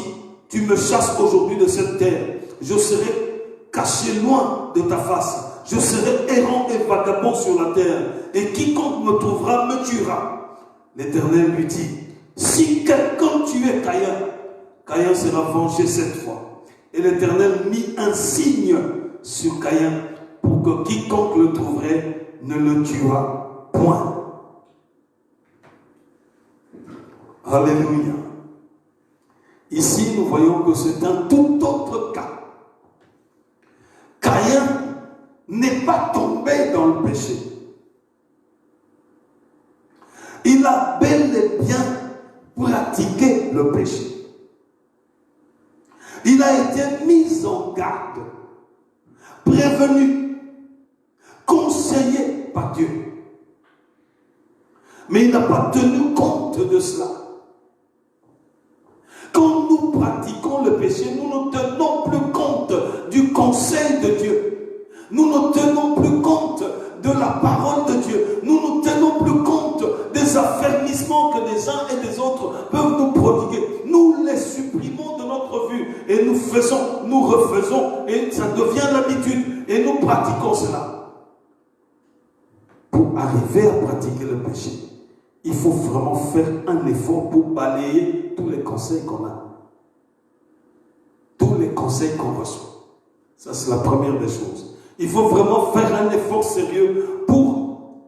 tu me chasses aujourd'hui de cette terre. Je serai caché loin de ta face. Je serai errant et vagabond sur la terre. Et quiconque me trouvera me tuera. L'Éternel lui dit, si quelqu'un tuait Caïn, Caïn sera vengé cette fois. Et l'Éternel mit un signe sur Caïn pour que quiconque le trouverait ne le tuera point. Alléluia. Ici, nous voyons que c'est un tout autre cas. Caïn n'est pas tombé dans le péché. Il a bel et bien pratiqué le péché. Il a été mis en garde, prévenu, conseillé par Dieu. Mais il n'a pas tenu compte de cela. Quand nous pratiquons le péché, nous ne tenons plus compte du conseil de Dieu. Nous ne tenons plus compte de la parole de Dieu. Nous ne tenons plus compte des affermissements que les uns et les autres peuvent nous prodiguer. Nous les supprimons de notre vue et nous faisons, nous refaisons et ça devient l'habitude et nous pratiquons cela. Pour arriver à pratiquer le péché, il faut vraiment faire un effort pour balayer tous les conseils qu'on a. Tous les conseils qu'on reçoit. Ça, c'est la première des choses. Il faut vraiment faire un effort sérieux pour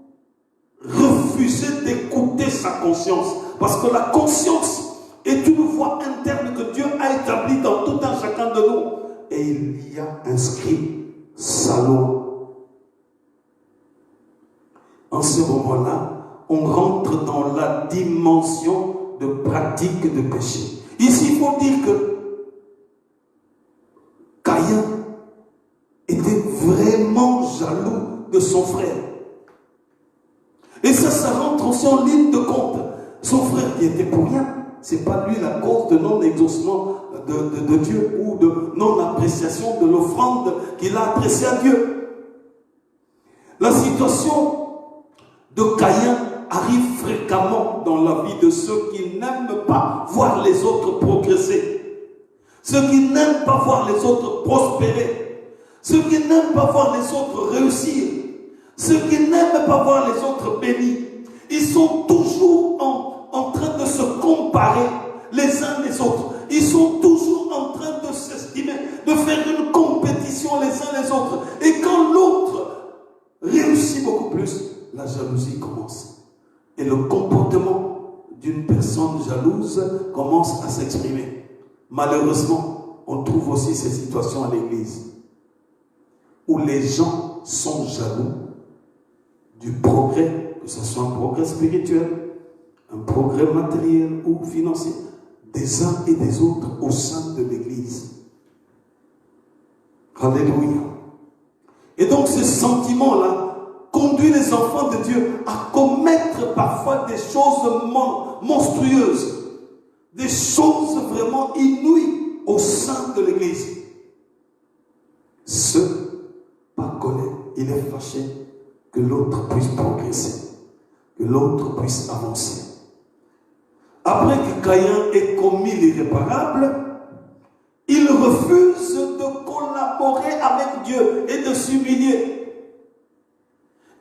refuser d'écouter sa conscience. Parce que la conscience est une voie interne que Dieu a établie dans tout un chacun de nous. Et il y a inscrit sa loi. En ce moment-là, on rentre dans la dimension de pratique de péché. Ici, il faut dire que Caïn était vraiment jaloux de son frère. Et ça rentre aussi en ligne de compte. Son frère qui était pour rien, ce n'est pas lui la cause de non-exaucement de Dieu ou de non-appréciation de l'offrande qu'il a adressée à Dieu. La situation de Caïn arrive fréquemment dans la vie de ceux qui n'aiment pas voir les autres progresser, ceux qui n'aiment pas voir les autres prospérer, ceux qui n'aiment pas voir les autres réussir, ceux qui n'aiment pas voir les autres bénis. Ils sont toujours en train de se comparer les uns les autres. Ils sont toujours en train de s'estimer, de faire une compétition les uns les autres. Et quand l'autre réussit beaucoup plus, la jalousie commence. Et le comportement d'une personne jalouse commence à s'exprimer. Malheureusement, on trouve aussi ces situations à l'église où les gens sont jaloux du progrès, que ce soit un progrès spirituel, un progrès matériel ou financier, des uns et des autres au sein de l'église. Alléluia. Et donc ce sentiment-là conduit les enfants de Dieu à commettre parfois des choses monstrueuses, des choses vraiment inouïes au sein de l'église. Ce par colère, il est fâché que l'autre puisse progresser, que l'autre puisse avancer. Après que Caïn ait commis l'irréparable, il refuse de collaborer avec Dieu et de s'humilier.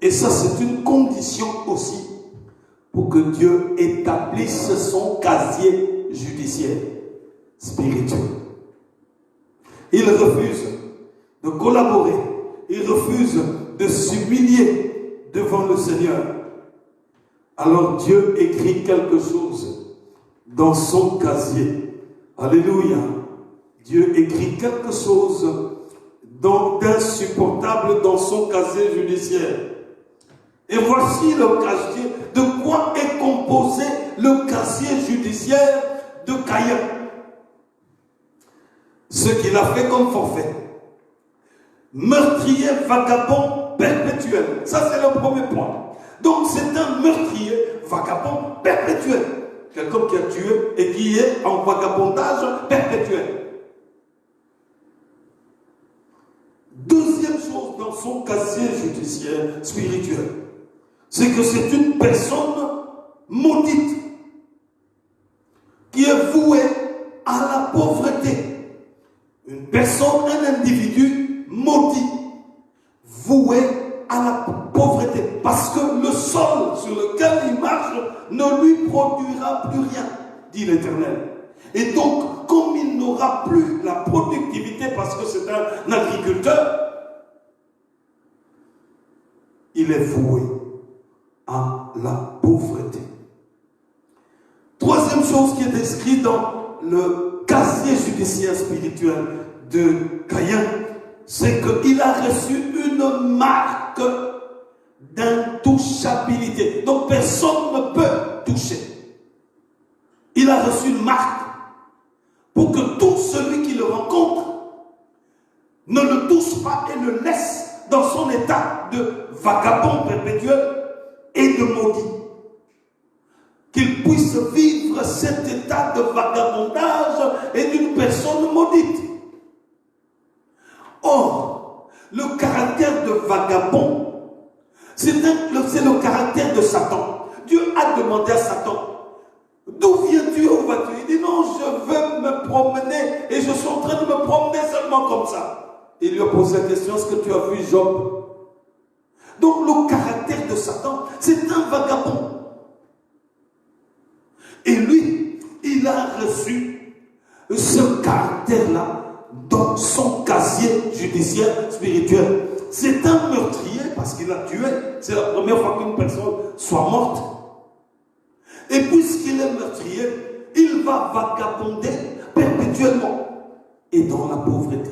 Et ça, c'est une condition aussi pour que Dieu établisse son casier judiciaire spirituel. Il refuse. de collaborer. Il refuse de s'humilier devant le Seigneur. Alors Dieu écrit quelque chose dans son casier. Alléluia. Dieu écrit quelque chose d'insupportable dans son casier judiciaire. Et voici le casier. De quoi est composé le casier judiciaire de Caïn? Ce qu'il a fait comme forfait. Meurtrier, vagabond, perpétuel. Ça, c'est le premier point. Donc, c'est un meurtrier, vagabond, perpétuel. Quelqu'un qui a tué et qui est en vagabondage perpétuel. Deuxième chose dans son casier judiciaire spirituel, c'est que c'est une personne maudite qui est vouée à la pauvreté. Une personne, un individu maudit, voué à la pauvreté. Parce que le sol sur lequel il marche ne lui produira plus rien, dit l'Éternel. Et donc, comme il n'aura plus la productivité parce que c'est un agriculteur, il est voué à la pauvreté. Troisième chose qui est décrite dans le casier judiciaire spirituel de Caïn, c'est qu'il a reçu une marque d'intouchabilité. Donc personne ne peut toucher. Il a reçu une marque pour que tout celui qui le rencontre ne le touche pas et le laisse dans son état de vagabond perpétuel et de maudit. Qu'il puisse vivre cet état de vagabondage et d'une personne maudite. Or, le caractère de vagabond, c'est le caractère de Satan. Dieu a demandé à Satan, d'où viens-tu, où vas-tu? Il dit non, je veux me promener et je suis en train de me promener seulement comme ça. Il lui a posé la question, est-ce que tu as vu Job? Donc le caractère de Satan, c'est un vagabond. Et lui, il a reçu ce caractère-là dans son casier judiciaire spirituel. C'est un meurtrier parce qu'il a tué. C'est la première fois qu'une personne soit morte. Et puisqu'il est meurtrier, il va vagabonder perpétuellement et dans la pauvreté.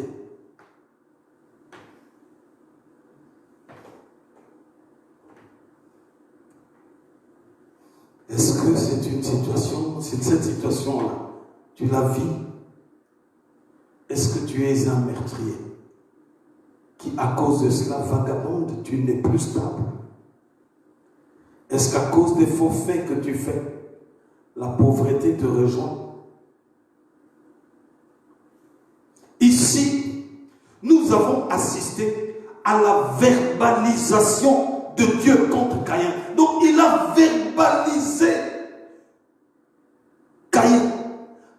Est-ce que c'est une situation, c'est cette situation-là, tu la vis? Est-ce que tu es un meurtrier qui, à cause de cela, vagabonde, tu n'es plus stable? Est-ce qu'à cause des forfaits que tu fais, la pauvreté te rejoint? Ici, nous avons assisté à la verbalisation de Dieu contre Caïn. Donc, il a verbalisé Caïn.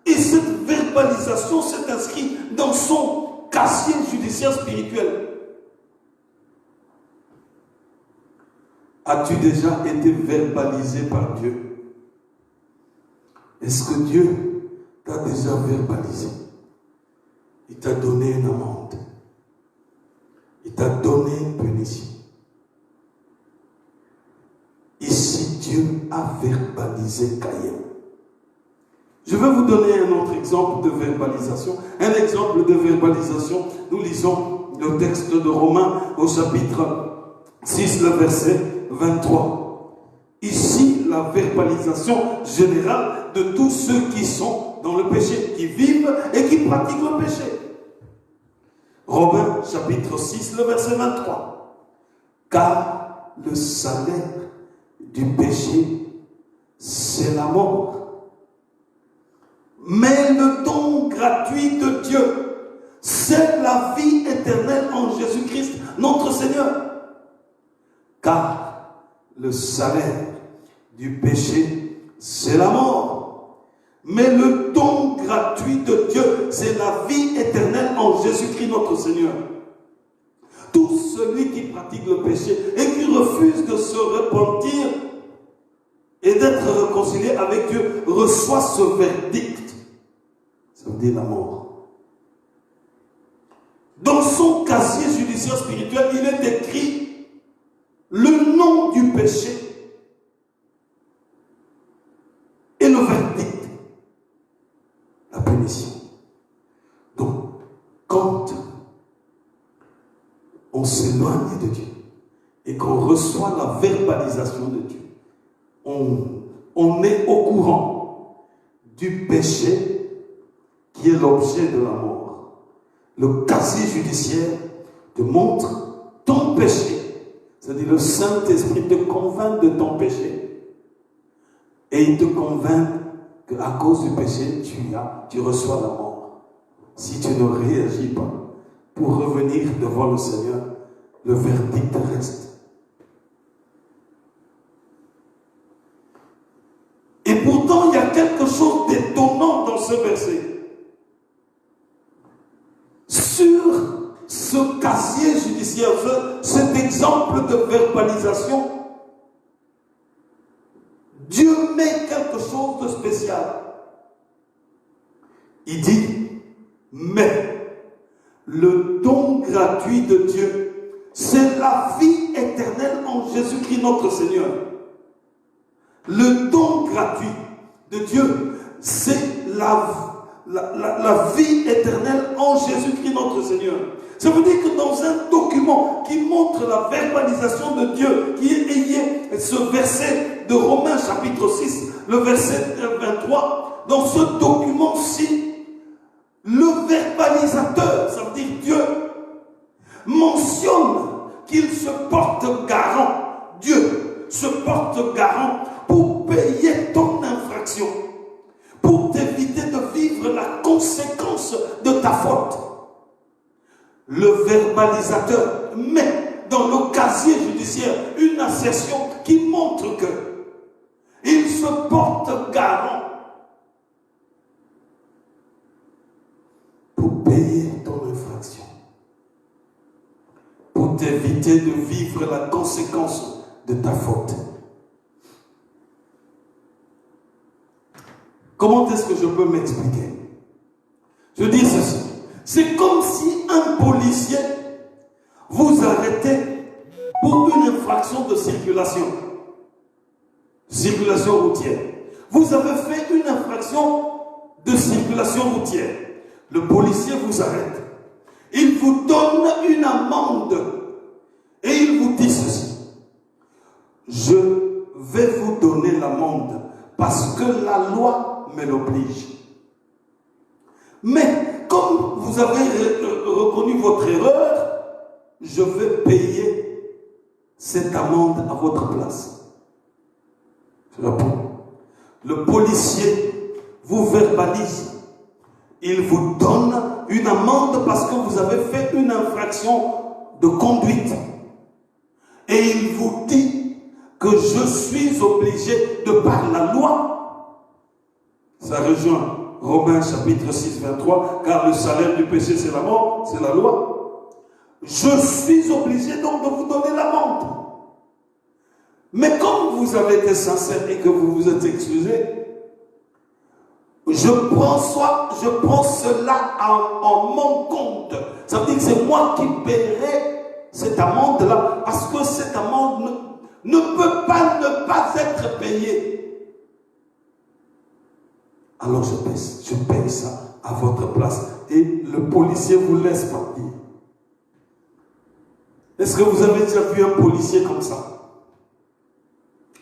Et cette verbalisation s'est inscrite dans son casier judiciaire spirituel. As-tu déjà été verbalisé par Dieu? Est-ce que Dieu t'a déjà verbalisé? Il t'a donné une amende. Il t'a donné une punition. Ici, Dieu a verbalisé Caïn. Je vais vous donner un autre exemple de verbalisation. Un exemple de verbalisation, nous lisons le texte de Romains au chapitre 6, le verset 23. Ici, la verbalisation générale de tous ceux qui sont dans le péché, qui vivent et qui pratiquent le péché. Romains chapitre 6, le verset 23. Car le salaire du péché, c'est la mort. Mais le don gratuit de Dieu, c'est la vie éternelle en Jésus-Christ, notre Seigneur. Car le salaire du péché, c'est la mort. Mais le don gratuit de Dieu, c'est la vie éternelle en Jésus-Christ, notre Seigneur. Tout celui qui pratique le péché et qui refuse de se repentir et d'être réconcilié avec Dieu reçoit ce verdict. Ça veut dire la mort. Dans son casier judiciaire spirituel, il est écrit le nom du péché et le verdict, la punition. Donc, quand on s'éloigne de Dieu et qu'on reçoit la verbalisation de Dieu, on est au courant du péché qui est l'objet de la mort. Le casier judiciaire te montre ton péché. C'est-à-dire le Saint-Esprit te convainc de ton péché et il te convainc qu'à cause du péché, tu reçois la mort. Si tu ne réagis pas pour revenir devant le Seigneur, le verdict reste. Et pourtant, il y a quelque chose d'étonnant dans ce verset. Sur ce casier judiciaire, cet exemple de verbalisation, Dieu met quelque chose de spécial. Il dit, mais le don gratuit de Dieu, c'est la vie éternelle en Jésus-Christ notre Seigneur. Le don gratuit de Dieu, c'est la vie éternelle en Jésus-Christ notre Seigneur. Ça veut dire que dans un document qui montre la verbalisation de Dieu, qui est lié ce verset de Romains chapitre 6, le verset 23, dans ce document-ci, le verbalisateur, ça veut dire Dieu, mentionne qu'il se porte garant. Dieu se porte garant pour payer ton infraction, pour t'éviter de vivre la conséquence de ta faute. Le verbalisateur met dans le casier judiciaire une assertion qui montre que il se porte garant pour payer ton infraction, pour t'éviter de vivre la conséquence de ta faute. Comment est-ce que je peux m'expliquer? Je dis ceci. C'est comme si un policier vous arrêtait pour une infraction de circulation routière. Vous avez fait une infraction de circulation routière. Le policier vous arrête. Il vous donne une amende et il vous dit ceci. Je vais vous donner l'amende parce que la loi me l'oblige. Mais comme vous avez reconnu votre erreur, je vais payer cette amende à votre place. Je réponds. Le policier vous verbalise. Il vous donne une amende parce que vous avez fait une infraction de conduite. Et il vous dit que je suis obligé de par la loi. Ça rejoint Romains chapitre 6, 23, car le salaire du péché c'est la mort, c'est la loi. Je suis obligé donc de vous donner l'amende. Mais comme vous avez été sincère et que vous vous êtes excusé, je prends cela en mon compte. Ça veut dire que c'est moi qui paierai cette amende-là, parce que cette amende ne peut pas ne pas être payée. Alors je paye ça à votre place. Et le policier vous laisse partir. Est-ce que vous avez déjà vu un policier comme ça?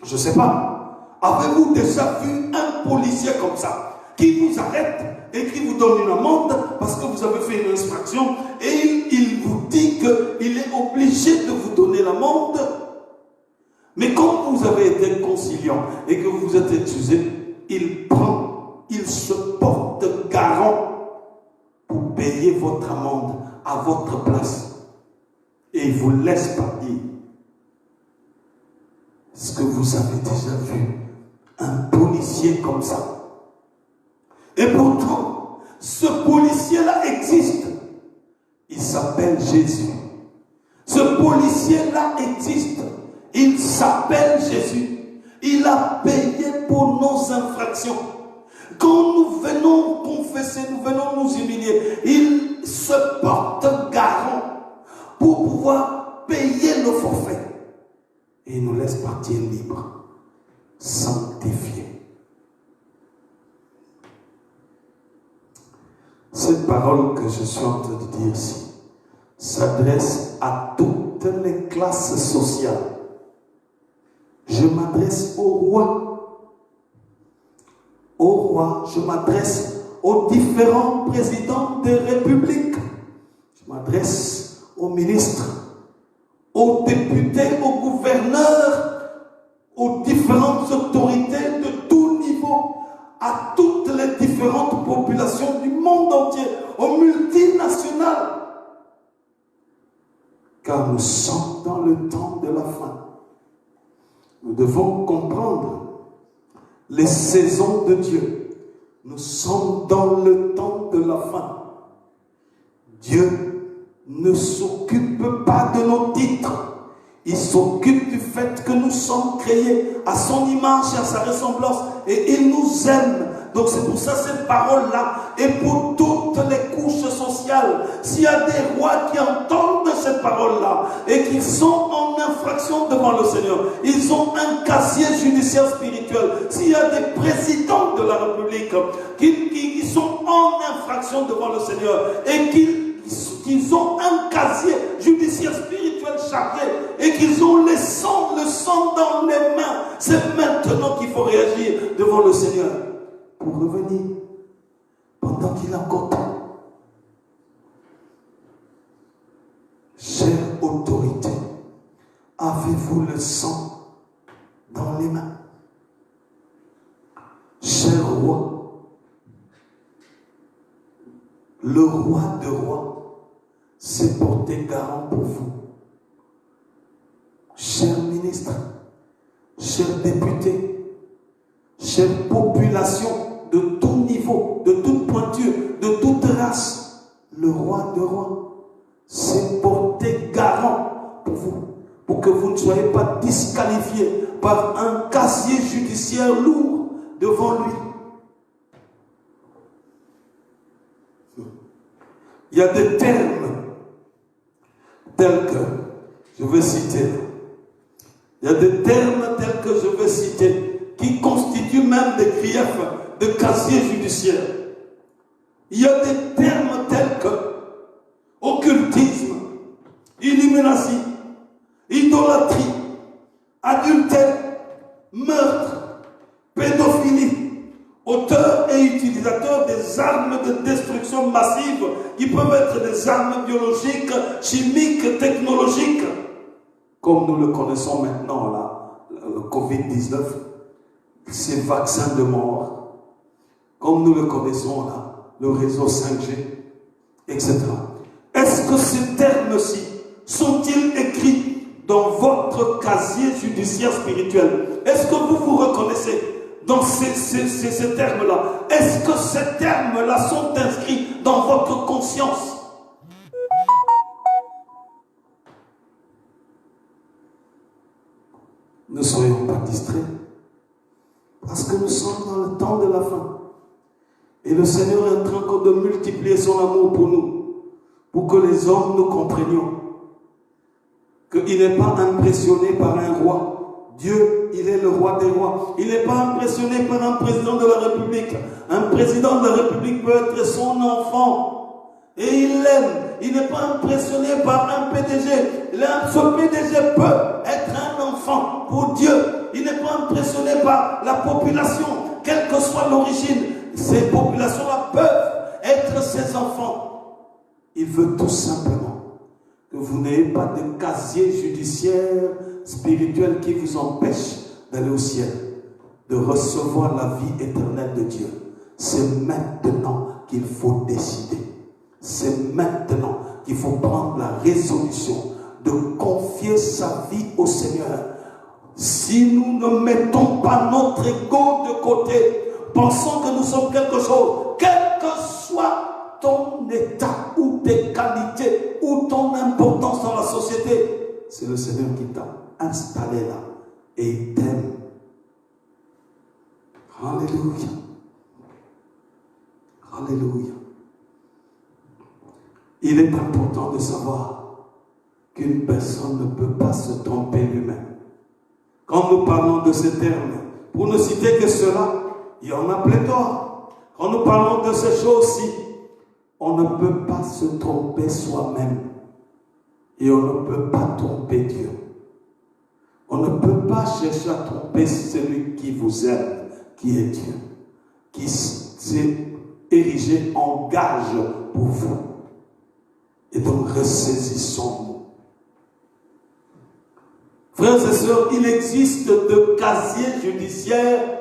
Je ne sais pas. Avez-vous déjà vu un policier comme ça, qui vous arrête et qui vous donne une amende parce que vous avez fait une infraction et il vous dit qu'il est obligé de vous donner l'amende? Mais quand vous avez été conciliant et que vous vous êtes excusé, il se porte garant pour payer votre amende à votre place. Et il vous laisse partir. Est-ce que vous avez déjà vu un policier comme ça? Et pourtant, ce policier-là existe. Il s'appelle Jésus. Ce policier-là existe. Il s'appelle Jésus. Il a payé pour nos infractions. Quand nous venons confesser, nous venons nous humilier, il se porte garant pour pouvoir payer le forfait. Et il nous laisse partir libres, sanctifiés. Cette parole que je suis en train de dire ici s'adresse à toutes les classes sociales. Je m'adresse au roi. Au roi, je m'adresse aux différents présidents des républiques. Je m'adresse aux ministres, aux députés, aux gouverneurs, aux différentes autorités de tout niveau, à toutes les différentes populations du monde entier, aux multinationales. Car nous sommes dans le temps de la fin. Nous devons comprendre les saisons de Dieu. Nous sommes dans le temps de la fin. Dieu ne s'occupe pas de nos titres. Il s'occupe du fait que nous sommes créés à son image et à sa ressemblance. Et il nous aime. Donc c'est pour ça cette parole-là est pour toutes les couches sociales. S'il y a des rois qui entendent cette parole-là et qui sont en infraction devant le Seigneur, ils ont un casier judiciaire spirituel. S'il y a des présidents de la République qui sont en infraction devant le Seigneur et qu'ils ont un casier judiciaire spirituel chargé et qu'ils ont le sang dans les mains, c'est maintenant qu'il faut réagir devant le Seigneur pour revenir pendant qu'il a encore temps. Chère autorité, avez-vous le sang dans les mains? Cher roi, le roi de rois s'est porté garant pour vous. Chers ministres, chers députés, chère population de tout niveau, de toute pointure, de toute race, le roi de rois s'est porté garant pour vous, pour que vous ne soyez pas disqualifiés par un casier judiciaire lourd devant lui. Il y a des termes tels que, je vais citer, il y a des termes tels que je vais citer qui constituent même des griefs de casier judiciaire. Il y a des termes tels que occultisme, illumination, idolâtrie, adultère, meurtre, pédophilie, auteur et utilisateur des armes de destruction massive qui peuvent être des armes biologiques, chimiques, technologiques, comme nous le connaissons maintenant là, le Covid-19, ces vaccins de mort, comme nous le connaissons là, le réseau 5G, etc. Est-ce que ces termes-ci sont-ils écrits dans votre casier judiciaire spirituel? Est-ce que vous vous reconnaissez dans ces termes-là? Est-ce que ces termes-là sont inscrits dans votre conscience? Ne soyons pas distraits, parce que nous sommes dans le temps de la fin. Et le Seigneur est en train encore de multiplier son amour pour nous, pour que les hommes nous comprenions qu'il n'est pas impressionné par un roi. Dieu, il est le roi des rois. Il n'est pas impressionné par un président de la République. Un président de la République peut être son enfant. Et il l'aime. Il n'est pas impressionné par un PDG. Ce PDG peut être un enfant pour Dieu. Il n'est pas impressionné par la population, quelle que soit l'origine. Ces populations-là peuvent être ses enfants. Il veut tout simplement que vous n'ayez pas de casier judiciaire spirituel qui vous empêche d'aller au ciel, de recevoir la vie éternelle de Dieu. C'est maintenant qu'il faut décider. C'est maintenant qu'il faut prendre la résolution de confier sa vie au Seigneur. Si nous ne mettons pas notre ego de côté, pensons que nous sommes quelque chose, quel que soit ton état ou tes qualités ou ton importance dans la société, c'est le Seigneur qui t'a installé là et il t'aime. Alléluia. Alléluia. Il est important de savoir personne ne peut pas se tromper lui-même. Quand nous parlons de ces termes, pour ne citer que cela, il y en a pléthore. Quand nous parlons de ces choses-ci, on ne peut pas se tromper soi-même. Et on ne peut pas tromper Dieu. On ne peut pas chercher à tromper celui qui vous aime, qui est Dieu, qui s'est érigé en gage pour vous. Et donc ressaisissons-nous. Frères et sœurs, il existe de casiers judiciaires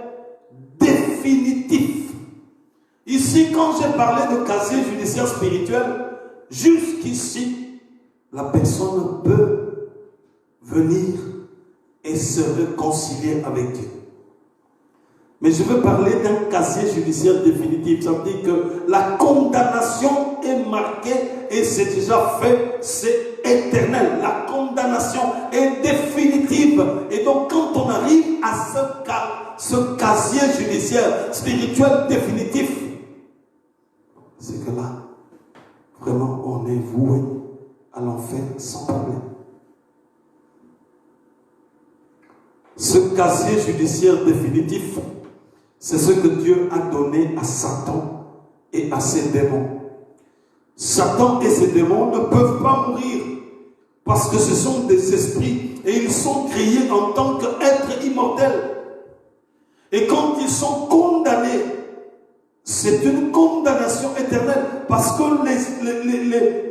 définitifs. Ici, quand j'ai parlé de casier judiciaire spirituel, jusqu'ici, la personne peut venir et se réconcilier avec Dieu. Mais je veux parler d'un casier judiciaire définitif. Ça veut dire que la condamnation est marquée et c'est déjà fait, c'est éternel. La condamnation est définitive. Et donc quand on arrive à ce casier judiciaire spirituel définitif, c'est que là, vraiment, on est voué à l'enfer sans problème. Ce casier judiciaire définitif, c'est ce que Dieu a donné à Satan et à ses démons. Satan et ses démons ne peuvent pas mourir parce que ce sont des esprits et ils sont créés en tant qu'êtres immortels. Et quand ils sont condamnés, c'est une condamnation éternelle parce que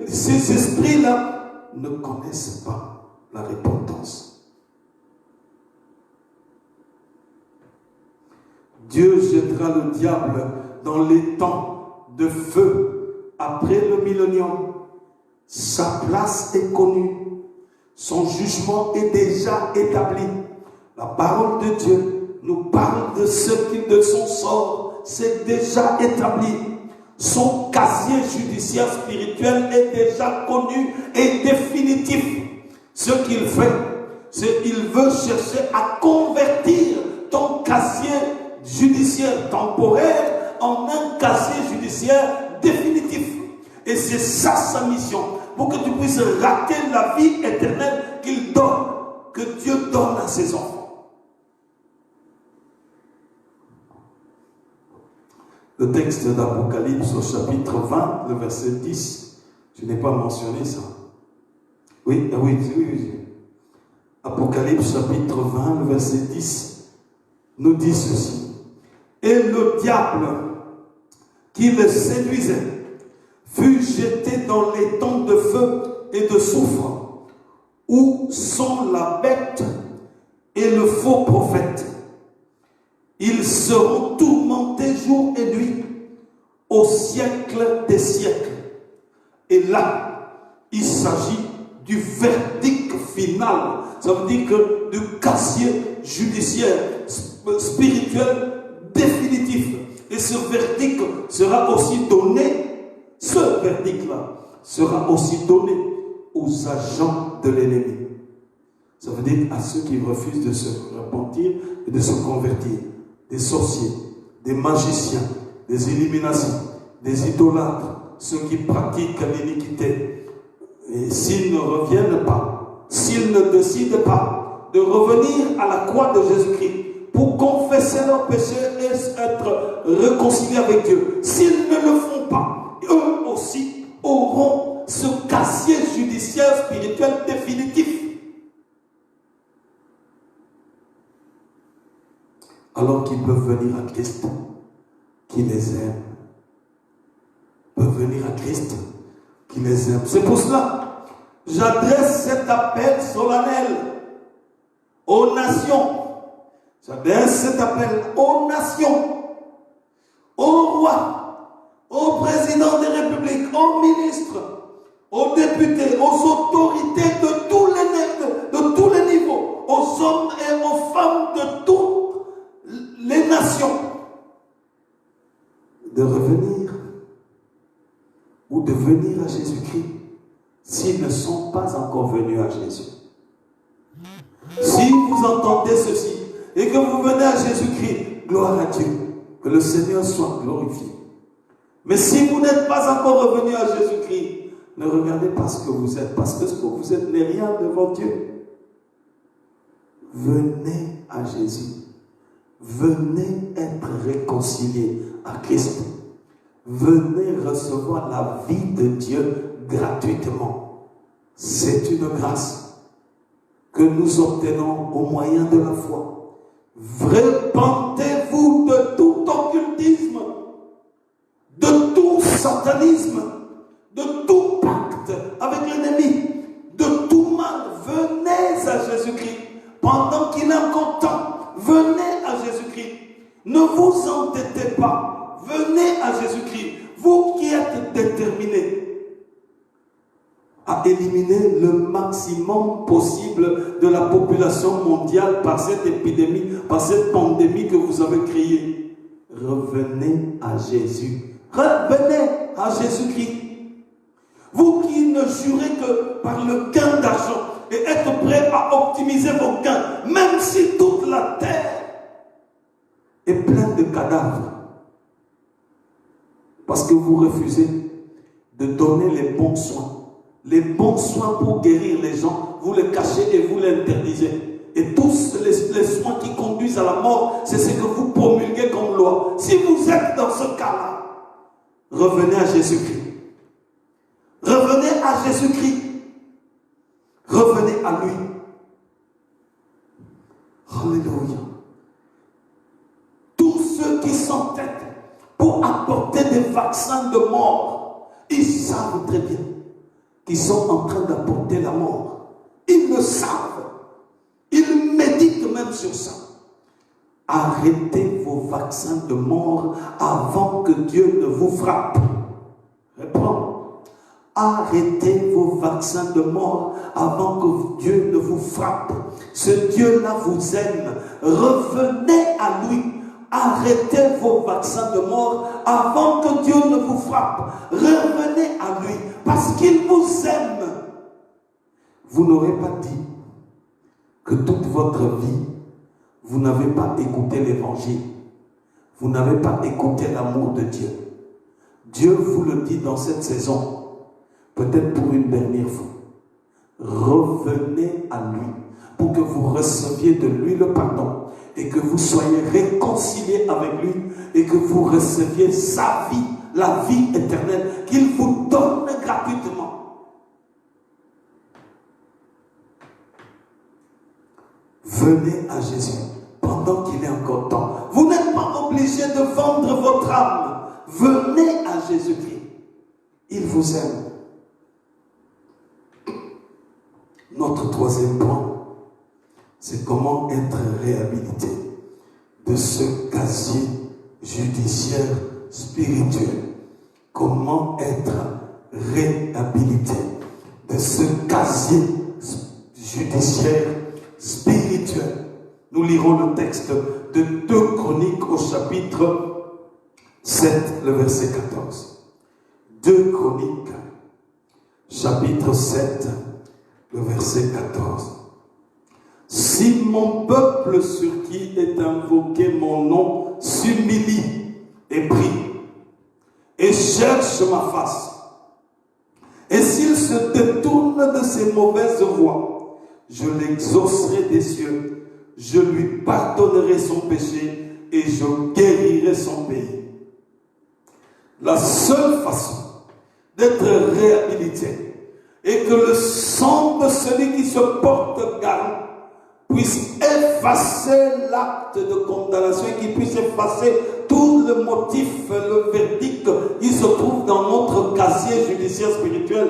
ces esprits-là ne connaissent pas la repentance. Dieu jettera le diable dans les temps de feu après le millénium. Sa place est connue. Son jugement est déjà établi. La parole de Dieu nous parle de de son sort. C'est déjà établi. Son casier judiciaire spirituel est déjà connu et définitif. Ce qu'il fait, c'est qu'il veut chercher à convertir ton casier judiciaire temporaire en un casier judiciaire définitif. Et c'est ça sa mission, pour que tu puisses rater la vie éternelle qu'il donne, que Dieu donne à ses enfants. Le texte d'Apocalypse au chapitre 20, le verset 10, je n'ai pas mentionné ça. Oui. Apocalypse chapitre 20, le verset 10, nous dit ceci. Et le diable qui le séduisait fut jeté dans les temps de feu et de soufre, où sont la bête et le faux prophète. Ils seront tourmentés jour et nuit au siècle des siècles. Et là, il s'agit du verdict final. Ça veut dire que du casier judiciaire spirituel définitif. Et ce verdict sera aussi donné, ce verdict-là sera aussi donné aux agents de l'ennemi. Ça veut dire à ceux qui refusent de se repentir et de se convertir. Des sorciers, des magiciens, des illuminations, des idolâtres, ceux qui pratiquent l'iniquité. Et s'ils ne reviennent pas, s'ils ne décident pas de revenir à la croix de Jésus-Christ, pour confesser leurs péchés et être réconciliés avec Dieu. S'ils ne le font pas, eux aussi auront ce casier judiciaire spirituel définitif. Alors qu'ils peuvent venir à Christ, qui les aime. Peuvent venir à Christ, qui les aime. C'est pour cela, j'adresse cet appel solennel aux nations. J'adresse cet appel aux nations, aux rois, aux présidents des républiques, aux ministres, aux députés, aux autorités de tous les niveaux, aux hommes et aux femmes de toutes les nations, de revenir ou de venir à Jésus-Christ s'ils ne sont pas encore venus à Jésus. Si vous entendez ceci, et que vous venez à Jésus-Christ, gloire à Dieu, que le Seigneur soit glorifié. Mais si vous n'êtes pas encore revenu à Jésus-Christ, Ne regardez pas ce que vous êtes, parce que ce que vous êtes n'est rien devant Dieu. Venez à Jésus. Venez être réconciliés à Christ. Venez recevoir la vie de Dieu gratuitement. C'est une grâce que nous obtenons au moyen de la foi. Répentez-vous de tout occultisme, de tout satanisme, de tout pacte avec l'ennemi, de tout mal. Venez à Jésus-Christ pendant qu'il est encore temps. Venez à Jésus-Christ. Ne vous entêtez pas. Venez à Jésus-Christ. Vous qui êtes déterminés à éliminer le maximum possible de la population mondiale par cette épidémie, par cette pandémie que vous avez créée. Revenez à Jésus. Revenez à Jésus-Christ. Vous qui ne jurez que par le gain d'argent et êtes prêts à optimiser vos gains, même si toute la terre est pleine de cadavres, parce que vous refusez de donner les bons soins. Les bons soins pour guérir les gens, vous les cachez et vous les interdisez. Et tous les soins qui conduisent à la mort, c'est ce que vous promulguez comme loi. Si vous êtes dans ce cas-là, revenez à Jésus-Christ. Revenez à Jésus-Christ. Revenez à lui. Alléluia. Tous ceux qui s'entêtent pour apporter des vaccins de mort, ils savent très bien qu'ils sont en train d'apporter la mort. Ils le savent. Ils méditent même sur ça. Arrêtez vos vaccins de mort avant que Dieu ne vous frappe. Réponds. Arrêtez vos vaccins de mort avant que Dieu ne vous frappe. Ce Dieu-là vous aime. Revenez à lui. Arrêtez vos vaccins de mort avant que Dieu ne vous frappe. Revenez à lui parce qu'il vous aime. Vous n'aurez pas dit que toute votre vie, vous n'avez pas écouté l'évangile. Vous n'avez pas écouté l'amour de Dieu. Dieu vous le dit dans cette saison, peut-être pour une dernière fois. Revenez à lui pour que vous receviez de lui le pardon et que vous soyez réconciliés avec lui et que vous receviez sa vie, la vie éternelle qu'il vous donne gratuitement. Venez à Jésus pendant qu'il est encore temps. Vous n'êtes pas obligé de vendre votre âme. Venez à Jésus-Christ. Il vous aime. Notre troisième point, c'est comment être réhabilité de ce casier judiciaire spirituel. Comment être réhabilité de ce casier judiciaire spirituel. Nous lirons le texte de 2 Chroniques au chapitre 7, le verset 14. 2 Chroniques, chapitre 7, le verset 14. Si mon peuple sur qui est invoqué mon nom s'humilie et prie et cherche ma face, et s'il se détourne de ses mauvaises voies, je l'exaucerai des cieux, je lui pardonnerai son péché et je guérirai son pays. La seule façon d'être réhabilité est que le sang de celui qui se porte garant puisse effacer l'acte de condamnation et qui puisse effacer tout le motif, le verdict qui se trouve dans notre casier judiciaire spirituel.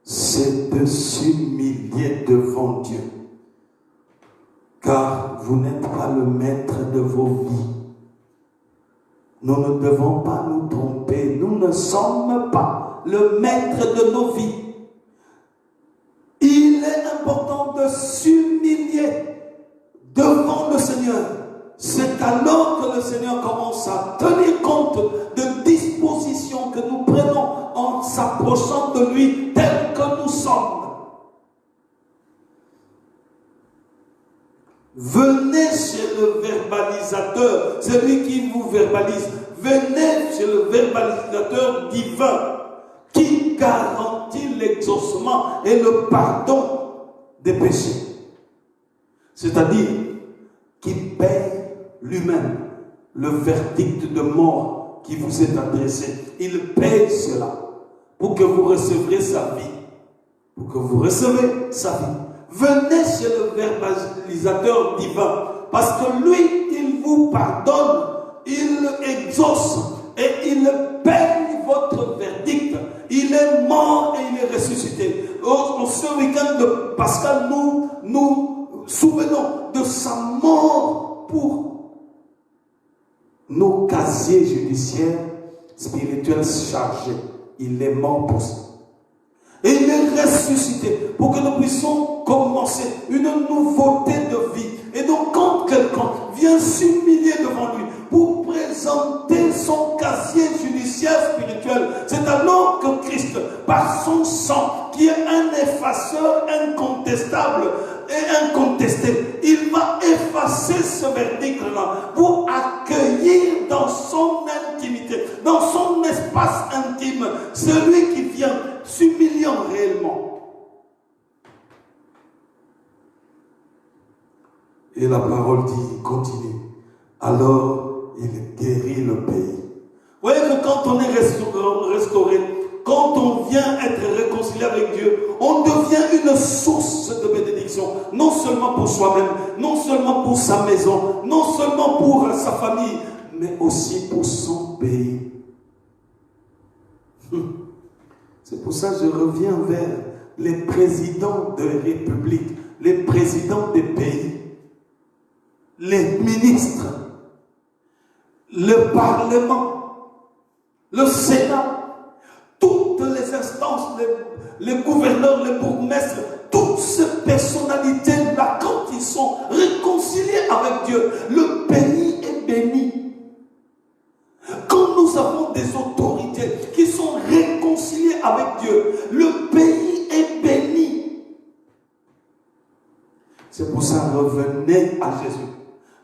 C'est de s'humilier devant Dieu. Car vous n'êtes pas le maître de vos vies. Nous ne devons pas nous tromper. Nous ne sommes pas le maître de nos vies. Il est important de s'humilier devant le Seigneur. C'est alors que le Seigneur commence à tenir compte de dispositions que nous prenons en s'approchant de lui tel que nous sommes. Venez chez le verbalisateur, celui qui vous verbalise. Venez chez le verbalisateur divin qui qui garantit l'exaucement et le pardon des péchés. C'est-à-dire qui paye lui-même le verdict de mort qui vous est adressé. Il paye cela pour que vous receviez sa vie. Pour que vous recevez sa vie. Venez chez le verbalisateur divin, parce que lui, il vous pardonne, il exauce et il paye votre verdict. Il est mort et il est ressuscité. Ce week-end de Pascal, nous souvenons de sa mort pour nos casiers judiciaires spirituels chargés. Il est mort pour ça. Et il est ressuscité pour que nous puissions commencer une nouveauté de vie. Et donc quand quelqu'un vient s'humilier devant lui pour présenter son casier judiciaire spirituel, c'est alors que Christ, par son sang, qui est un effaceur incontestable et incontesté, il va effacer ce verdict-là pour accueillir dans son intimité, dans son espace intime, celui qui vient s'humiliant réellement. Et la parole dit, continue. Alors, il guérit le pays. Vous voyez que quand on est restauré, quand on vient être réconcilié avec Dieu, on devient une source de bénédiction. Non seulement pour soi-même, non seulement pour sa maison, non seulement pour sa famille, mais aussi pour son pays. C'est pour ça que je reviens vers les présidents de république, les présidents des pays, les ministres, le Parlement, le Sénat, toutes les instances, les gouverneurs, les bourgmestres, toutes ces personnalités-là, quand ils sont réconciliés avec Dieu, le pays est béni. Quand nous avons des autorités qui sont réconciliées avec Dieu, le pays est béni. C'est pour ça, revenez à Jésus.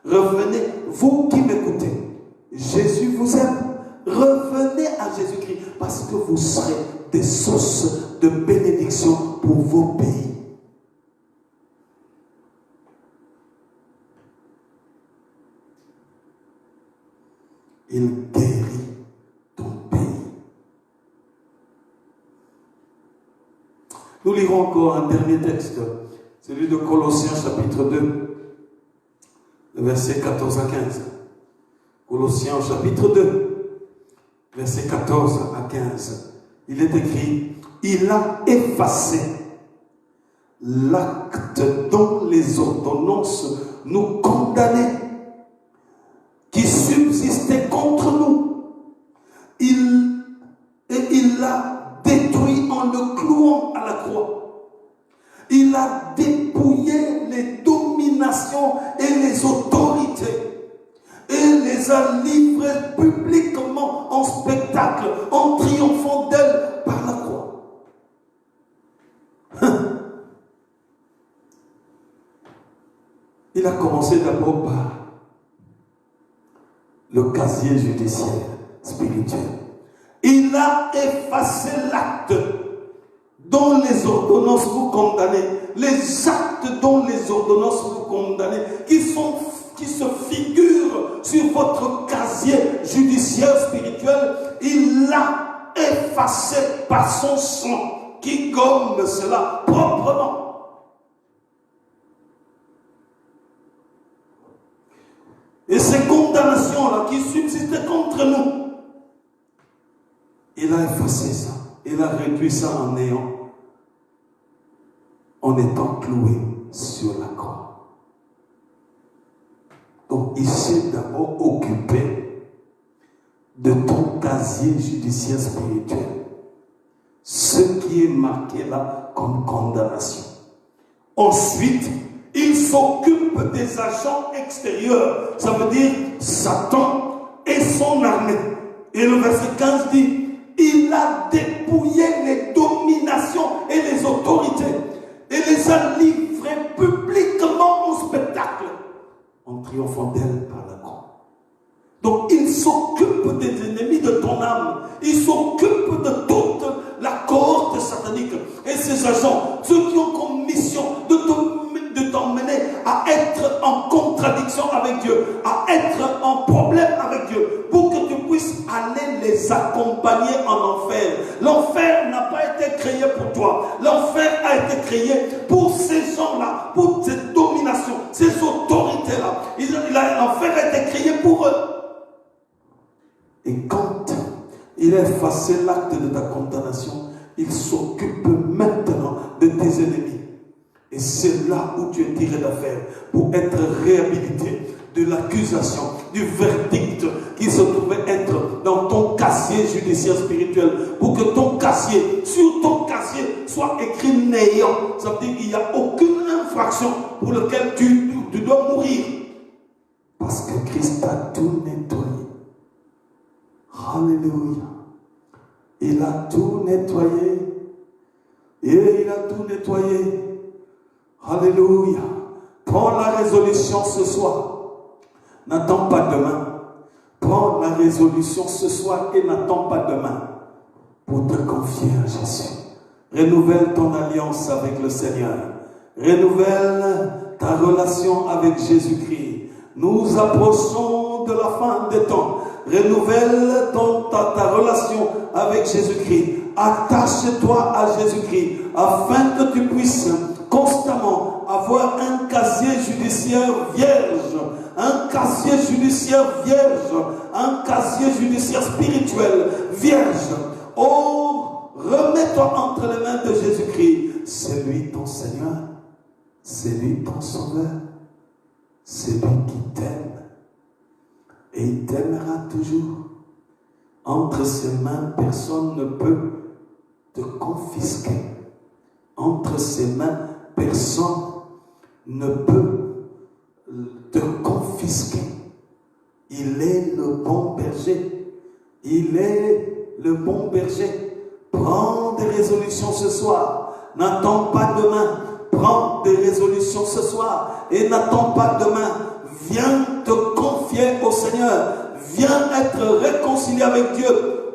Revenez, vous qui m'écoutez. Jésus vous aime. Revenez à Jésus-Christ parce que vous serez des sources de bénédiction pour vos pays. Il guérit ton pays. Nous lirons encore un dernier texte, celui de Colossiens chapitre 2, le verset 14 à 15. Colossiens chapitre 2, verset 14 à 15. Il est écrit, il a effacé l'acte dont les ordonnances nous condamnaient, qui subsistait contre nous. Il l'a détruit en le clouant à la croix. Il a dépouillé les dominations et les autorités et les a livrées publiquement en spectacle, en triomphant d'elles par la croix. Il a commencé d'abord par le casier judiciaire spirituel. Il a effacé l'acte dont les ordonnances vous condamnez, les actes dont les ordonnances vous condamnez, qui se figurent sur votre casier judiciaire spirituel. Il l'a effacé par son sang qui gomme cela proprement. Et ces condamnations-là qui subsistaient contre nous, il a effacé ça. Il a réduit ça en néant, en étant cloué sur la croix. Donc il s'est d'abord occupé de ton casier judiciaire spirituel. Ce qui est marqué là comme condamnation. Ensuite, il s'occupe des agents extérieurs. Ça veut dire Satan et son armée. Et le verset 15 dit, il a dépouillé les dominations et les autorités et les a livrées publiquement au spectacle en triomphant d'elles par la croix. Donc il s'occupe des ennemis de ton âme. Il s'occupe de toute la cause contradiction avec Dieu, à être en problème avec Dieu, pour que tu puisses aller les accompagner en enfer. L'enfer n'a pas été créé pour toi. L'enfer a été créé pour ces gens-là, pour ces dominations, ces autorités-là. L'enfer a été créé pour eux. Et quand il a effacé l'acte de ta condamnation, il s'occupe maintenant de tes ennemis. Et c'est là où tu es tiré d'affaire pour être réhabilité de l'accusation, du verdict qui se trouvait être dans ton casier judiciaire spirituel. Pour que ton casier, sur ton casier, soit écrit néant. Ça veut dire qu'il n'y a aucune infraction pour laquelle tu dois mourir. Parce que Christ a tout nettoyé. Alléluia. Il a tout nettoyé. Et il a tout nettoyé. Alléluia. Prends la résolution ce soir. N'attends pas demain. Prends la résolution ce soir et n'attends pas demain pour te confier à Jésus. Renouvelle ton alliance avec le Seigneur. Renouvelle ta relation avec Jésus-Christ. Nous approchons de la fin des temps. Renouvelle ta relation avec Jésus-Christ. Attache-toi à Jésus-Christ afin que tu puisses constamment avoir un casier judiciaire vierge, un casier judiciaire vierge, un casier judiciaire spirituel vierge. Oh, remets-toi entre les mains de Jésus-Christ. C'est lui ton Seigneur, c'est lui ton Sauveur, c'est lui qui t'aime. Et il t'aimera toujours. Entre ses mains, personne ne peut te confisquer. Entre ses mains, personne ne peut te confisquer. Il est le bon berger. Il est le bon berger. Prends des résolutions ce soir. N'attends pas demain. Prends des résolutions ce soir. Et n'attends pas demain. Viens te confier au Seigneur. Viens être réconcilié avec Dieu.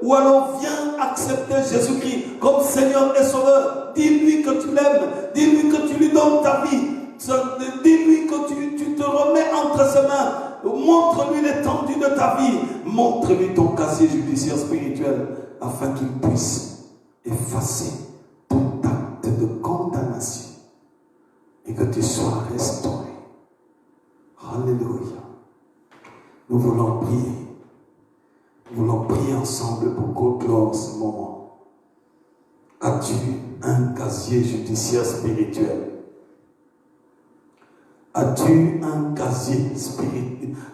Ou alors viens accepter Jésus-Christ comme Seigneur et Sauveur. Dis-lui que tu l'aimes. Dis-lui que tu lui donnes ta vie. Dis-lui que tu te remets entre ses mains. Montre-lui l'étendue de ta vie. Montre-lui ton casier judiciaire spirituel afin qu'il puisse effacer tout acte de condamnation et que tu sois restauré. Alléluia. Nous voulons prier. Nous voulons prier ensemble pour conclure ce moment. As-tu un casier judiciaire spirituel? As-tu un casier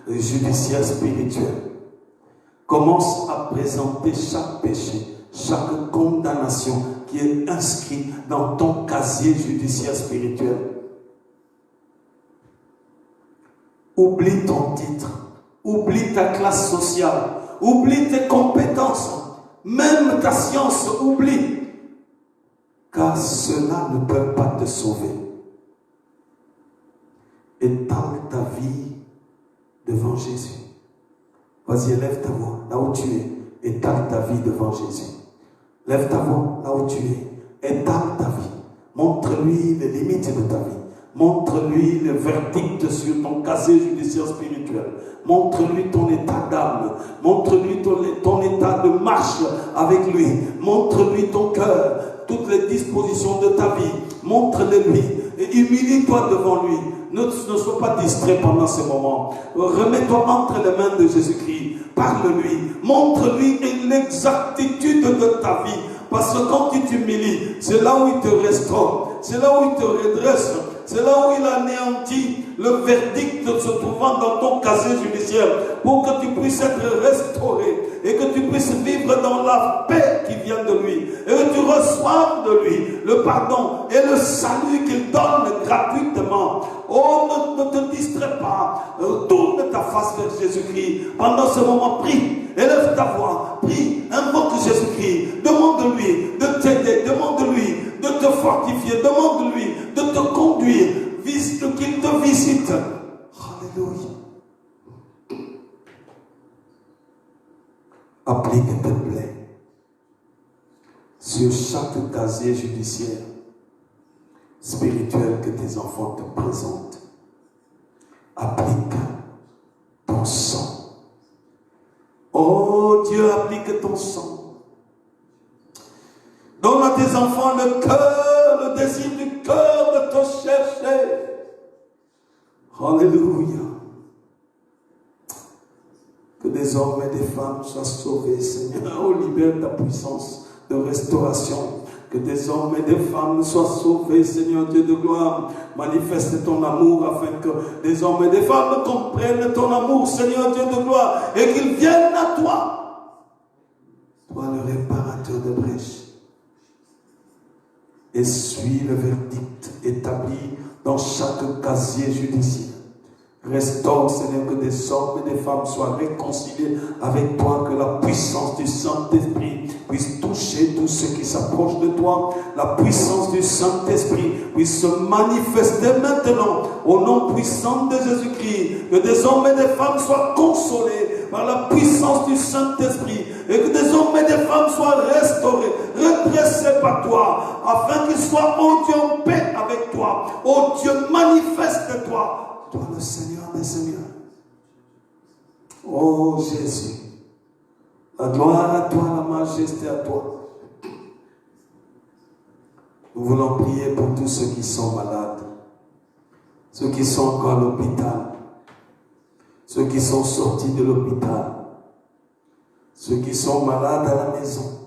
judiciaire spirituel? Commence à présenter chaque péché, chaque condamnation qui est inscrit dans ton casier judiciaire spirituel. Oublie ton titre, oublie ta classe sociale, oublie tes compétences, même ta science, oublie. Car cela ne peut pas te sauver. Étale ta vie devant Jésus. Vas-y, élève ta voix là où tu es. Étale ta vie devant Jésus. Lève ta voix là où tu es. Étale ta vie. Montre-lui les limites de ta vie. Montre-lui le verdict sur ton casier judiciaire spirituel. Montre-lui ton état d'âme. Montre-lui ton état de marche avec lui. Montre-lui ton cœur, toutes les dispositions de ta vie. Montre-le-lui et humilie-toi devant lui. Ne sois pas distrait pendant ce moment. Remets-toi entre les mains de Jésus-Christ. Parle-lui. Montre-lui l'exactitude de ta vie. Parce que quand tu t'humilies, c'est là où il te restaure. C'est là où il te redresse. C'est là où il anéantit le verdict se trouvant dans ton casier judiciaire pour que tu puisses être restauré et que tu puisses vivre dans la paix qui vient de lui et que tu reçoives de lui le pardon et le salut qu'il donne gratuitement. Oh, ne te distrais pas. Tourne ta face vers Jésus-Christ. Pendant ce moment, prie. Élève ta voix. Prie. Invoque Jésus-Christ. Demande-lui de t'aider. Demande-lui de te fortifier. Demande-lui de te conduire. Qu'il te visite. Alléluia. Applique tes plaies sur chaque casier judiciaire spirituel que tes enfants te présentent. Applique Oh Dieu, applique ton sang. Donne à tes enfants le cœur, le désir du cœur de te chercher. Alléluia. Que des hommes et des femmes soient sauvés, Seigneur. Oh, libère ta puissance de restauration. Que des hommes et des femmes soient sauvés, Seigneur Dieu de gloire. Manifeste ton amour afin que des hommes et des femmes comprennent ton amour, Seigneur Dieu de gloire, et qu'ils viennent à toi. Toi, le réparateur de brèches. Et suis le verdict établi dans chaque casier judiciaire. Restaure, Seigneur, que des hommes et des femmes soient réconciliés avec toi, que la puissance du Saint-Esprit puisse toucher tous ceux qui s'approchent de toi. La puissance du Saint-Esprit puisse se manifester maintenant au nom puissant de Jésus-Christ. Que des hommes et des femmes soient consolés par la puissance du Saint-Esprit et que des hommes et des femmes soient restaurés, redressés par toi, afin qu'ils soient, oh Dieu, en paix avec toi. Oh Dieu, manifeste-toi. Toi, le Seigneur des Seigneurs. Oh Jésus, la gloire à toi, la majesté à toi. Nous voulons prier pour tous ceux qui sont malades, ceux qui sont encore à l'hôpital, ceux qui sont sortis de l'hôpital, ceux qui sont malades à la maison,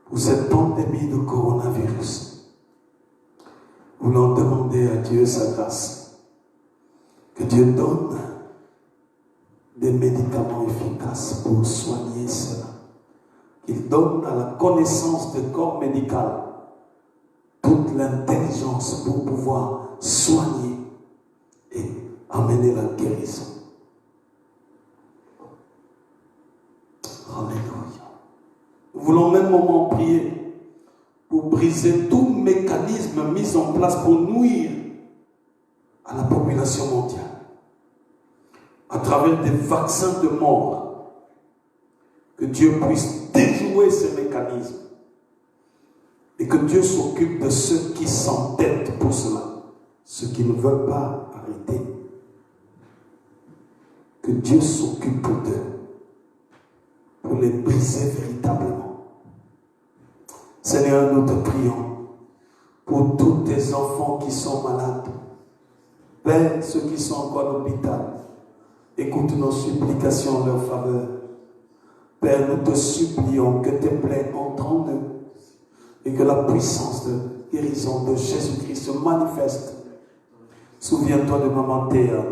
pour cette pandémie de coronavirus. Nous voulons demander à Dieu sa grâce. Que Dieu donne des médicaments efficaces pour soigner cela. Qu'il donne à la connaissance du corps médical toute l'intelligence pour pouvoir soigner et amener la guérison. Alléluia. Nous voulons même moment prier pour briser tout mécanisme mis en place pour nuire à la population mondiale à travers des vaccins de mort. Que Dieu puisse déjouer ces mécanismes et que Dieu s'occupe de ceux qui s'entêtent pour cela, ceux qui ne veulent pas arrêter. Que Dieu s'occupe d'eux pour les briser véritablement. Seigneur, nous te prions pour tous tes enfants qui sont malades. Père, ceux qui sont encore à l'hôpital, écoute nos supplications en leur faveur. Père, nous te supplions que tes plaies entrent en eux et que la puissance de guérison de Jésus-Christ se manifeste. Souviens-toi de Maman Théa.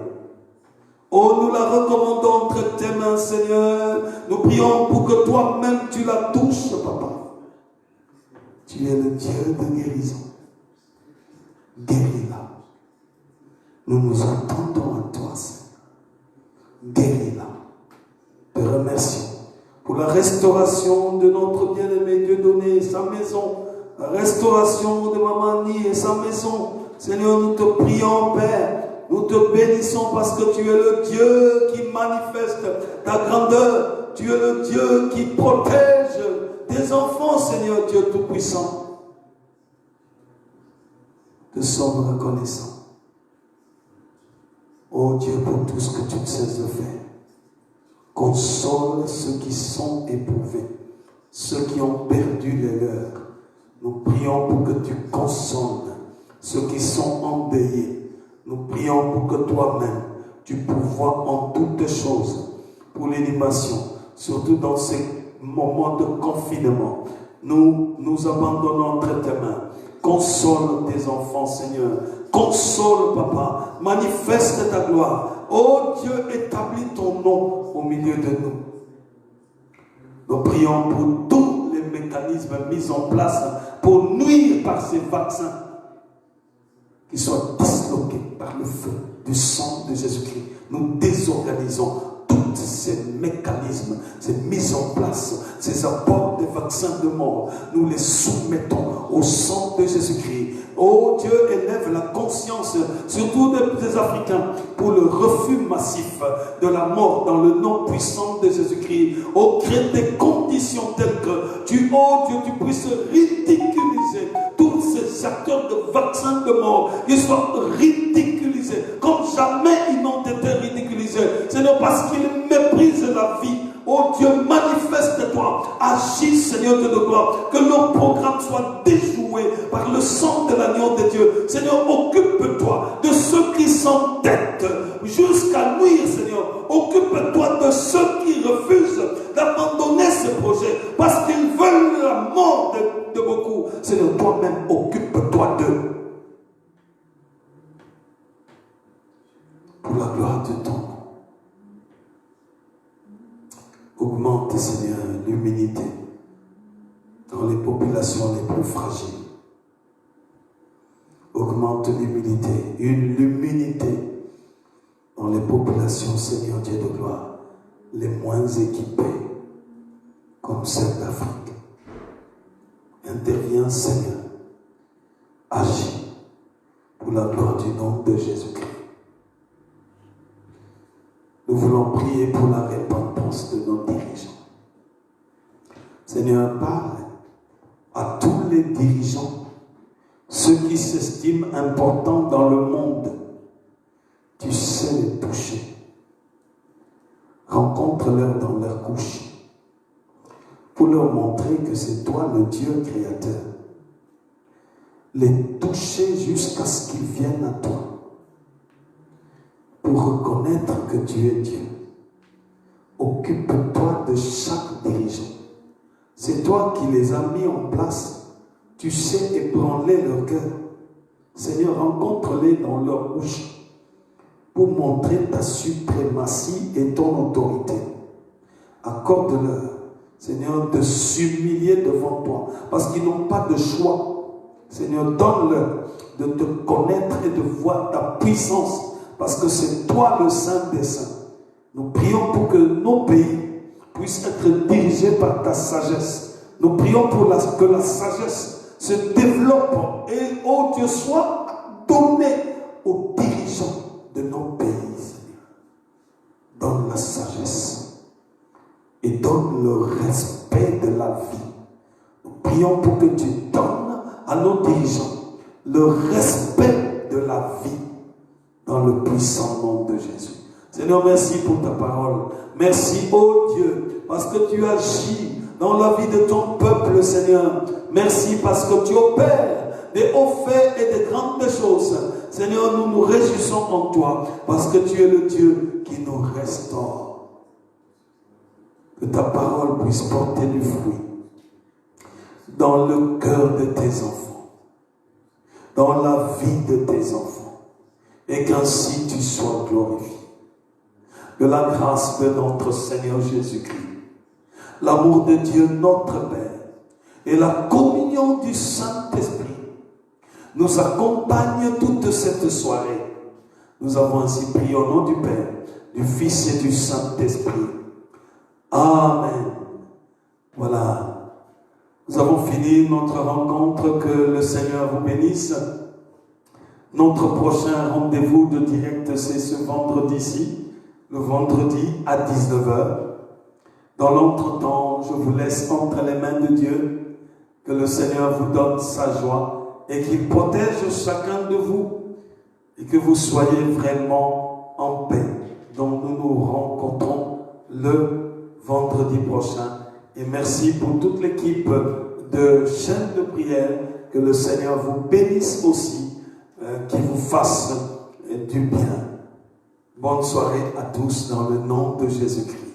Oh, nous la recommandons entre tes mains, Seigneur. Nous prions pour que toi-même tu la touches, Papa. Tu es le Dieu de guérison. Guéris-la. Nous nous attendons à toi, Seigneur. Guéris-la. Te remercions pour la restauration de notre bien-aimé Dieudonné et sa maison. La restauration de Maman Annie et sa maison. Seigneur, nous te prions, Père. Nous te bénissons parce que tu es le Dieu qui manifeste ta grandeur. Tu es le Dieu qui protège tes enfants, Seigneur Dieu Tout-Puissant. Te sommes reconnaissants. Oh Dieu, pour tout ce que tu ne cesses de faire. Console ceux qui sont éprouvés, ceux qui ont perdu les leurs. Nous prions pour que tu consoles ceux qui sont endeuillés. Nous prions pour que toi-même, tu pourvoies en toutes choses pour l'animation, surtout dans ces moments de confinement. Nous nous abandonnons entre tes mains. Console tes enfants, Seigneur. Console, Papa. Manifeste ta gloire. Oh Dieu, établis ton nom au milieu de nous. Nous prions pour tous les mécanismes mis en place pour nuire par ces vaccins, qui soient disloqués par le feu du sang de Jésus-Christ. Nous désorganisons tous ces mécanismes, ces mises en place, ces apports de vaccins de mort. Nous les soumettons au sang de Jésus-Christ. Oh Dieu, élève la conscience, surtout des Africains, pour le refus massif de la mort dans le nom puissant de Jésus-Christ. Oh, crée des conditions telles que tu, oh Dieu, tu puisses ridiculiser tous ces acteurs de vaccins de mort, qu'ils soient ridiculisés comme jamais ils n'ont été ridiculisés. C'est non parce qu'ils méprisent la vie, Oh Dieu, manifeste-toi. Agis, Seigneur de gloire. Que nos programmes soient déjoués par le sang de l'agneau de Dieu. Seigneur, occupe-toi de ceux qui s'entêtent jusqu'à nuire, Seigneur. Occupe-toi de ceux qui refusent d'abandonner ce projet parce qu'ils veulent la mort de beaucoup. Seigneur, toi-même, occupe-toi d'eux. Pour la gloire de ton nom. Augmente, Seigneur, l'humilité dans les populations les plus fragiles. Augmente l'humilité dans les populations, Seigneur Dieu de gloire, les moins équipées, comme celle d'Afrique. Interviens, Seigneur, agis pour la gloire du nom de Jésus-Christ. Nous voulons prier pour la repentance de nos dirigeants. Seigneur, parle à tous les dirigeants, ceux qui s'estiment importants dans le monde. Tu sais les toucher. Rencontre-leur dans leur couche pour leur montrer que c'est toi le Dieu créateur. Les toucher jusqu'à ce qu'ils viennent à toi pour reconnaître que tu es Dieu. Occupe-toi de chaque dirigeant. C'est toi qui les as mis en place. Tu sais ébranler leur cœur. Seigneur, rencontre-les dans leur bouche pour montrer ta suprématie et ton autorité. Accorde-leur, Seigneur, de s'humilier devant toi, parce qu'ils n'ont pas de choix. Seigneur, donne-leur de te connaître et de voir ta puissance, parce que c'est toi le Saint des Saints. Nous prions pour que nos pays puissent être dirigés par ta sagesse. Nous prions pour que la sagesse se développe et, oh Dieu, soit donnée aux dirigeants de nos pays, Seigneur. Donne la sagesse et donne le respect de la vie. Nous prions pour que tu donnes à nos dirigeants le respect de la vie dans le puissant nom de Jésus. Seigneur, merci pour ta parole. Merci, oh Dieu, parce que tu agis dans la vie de ton peuple, Seigneur. Merci parce que tu opères des hauts faits et des grandes choses. Seigneur, nous nous réjouissons en toi parce que tu es le Dieu qui nous restaure. Que ta parole puisse porter du fruit dans le cœur de tes enfants, dans la vie de tes enfants, et qu'ainsi tu sois glorifié. Que la grâce de notre Seigneur Jésus-Christ, l'amour de Dieu notre Père et la communion du Saint-Esprit nous accompagnent toute cette soirée. Nous avons ainsi prié au nom du Père, du Fils et du Saint-Esprit. Amen. Voilà. Nous avons fini notre rencontre. Que le Seigneur vous bénisse. Notre prochain rendez-vous de direct, c'est ce vendredi-ci, le vendredi à 19h. Dans l'entretemps, je vous laisse entre les mains de Dieu. Que le Seigneur vous donne sa joie et qu'il protège chacun de vous et que vous soyez vraiment en paix. Donc nous nous rencontrons le vendredi prochain. Et merci pour toute l'équipe de chaîne de prière. Que le Seigneur vous bénisse aussi, qu'il vous fasse du bien. Bonne soirée à tous dans le nom de Jésus-Christ.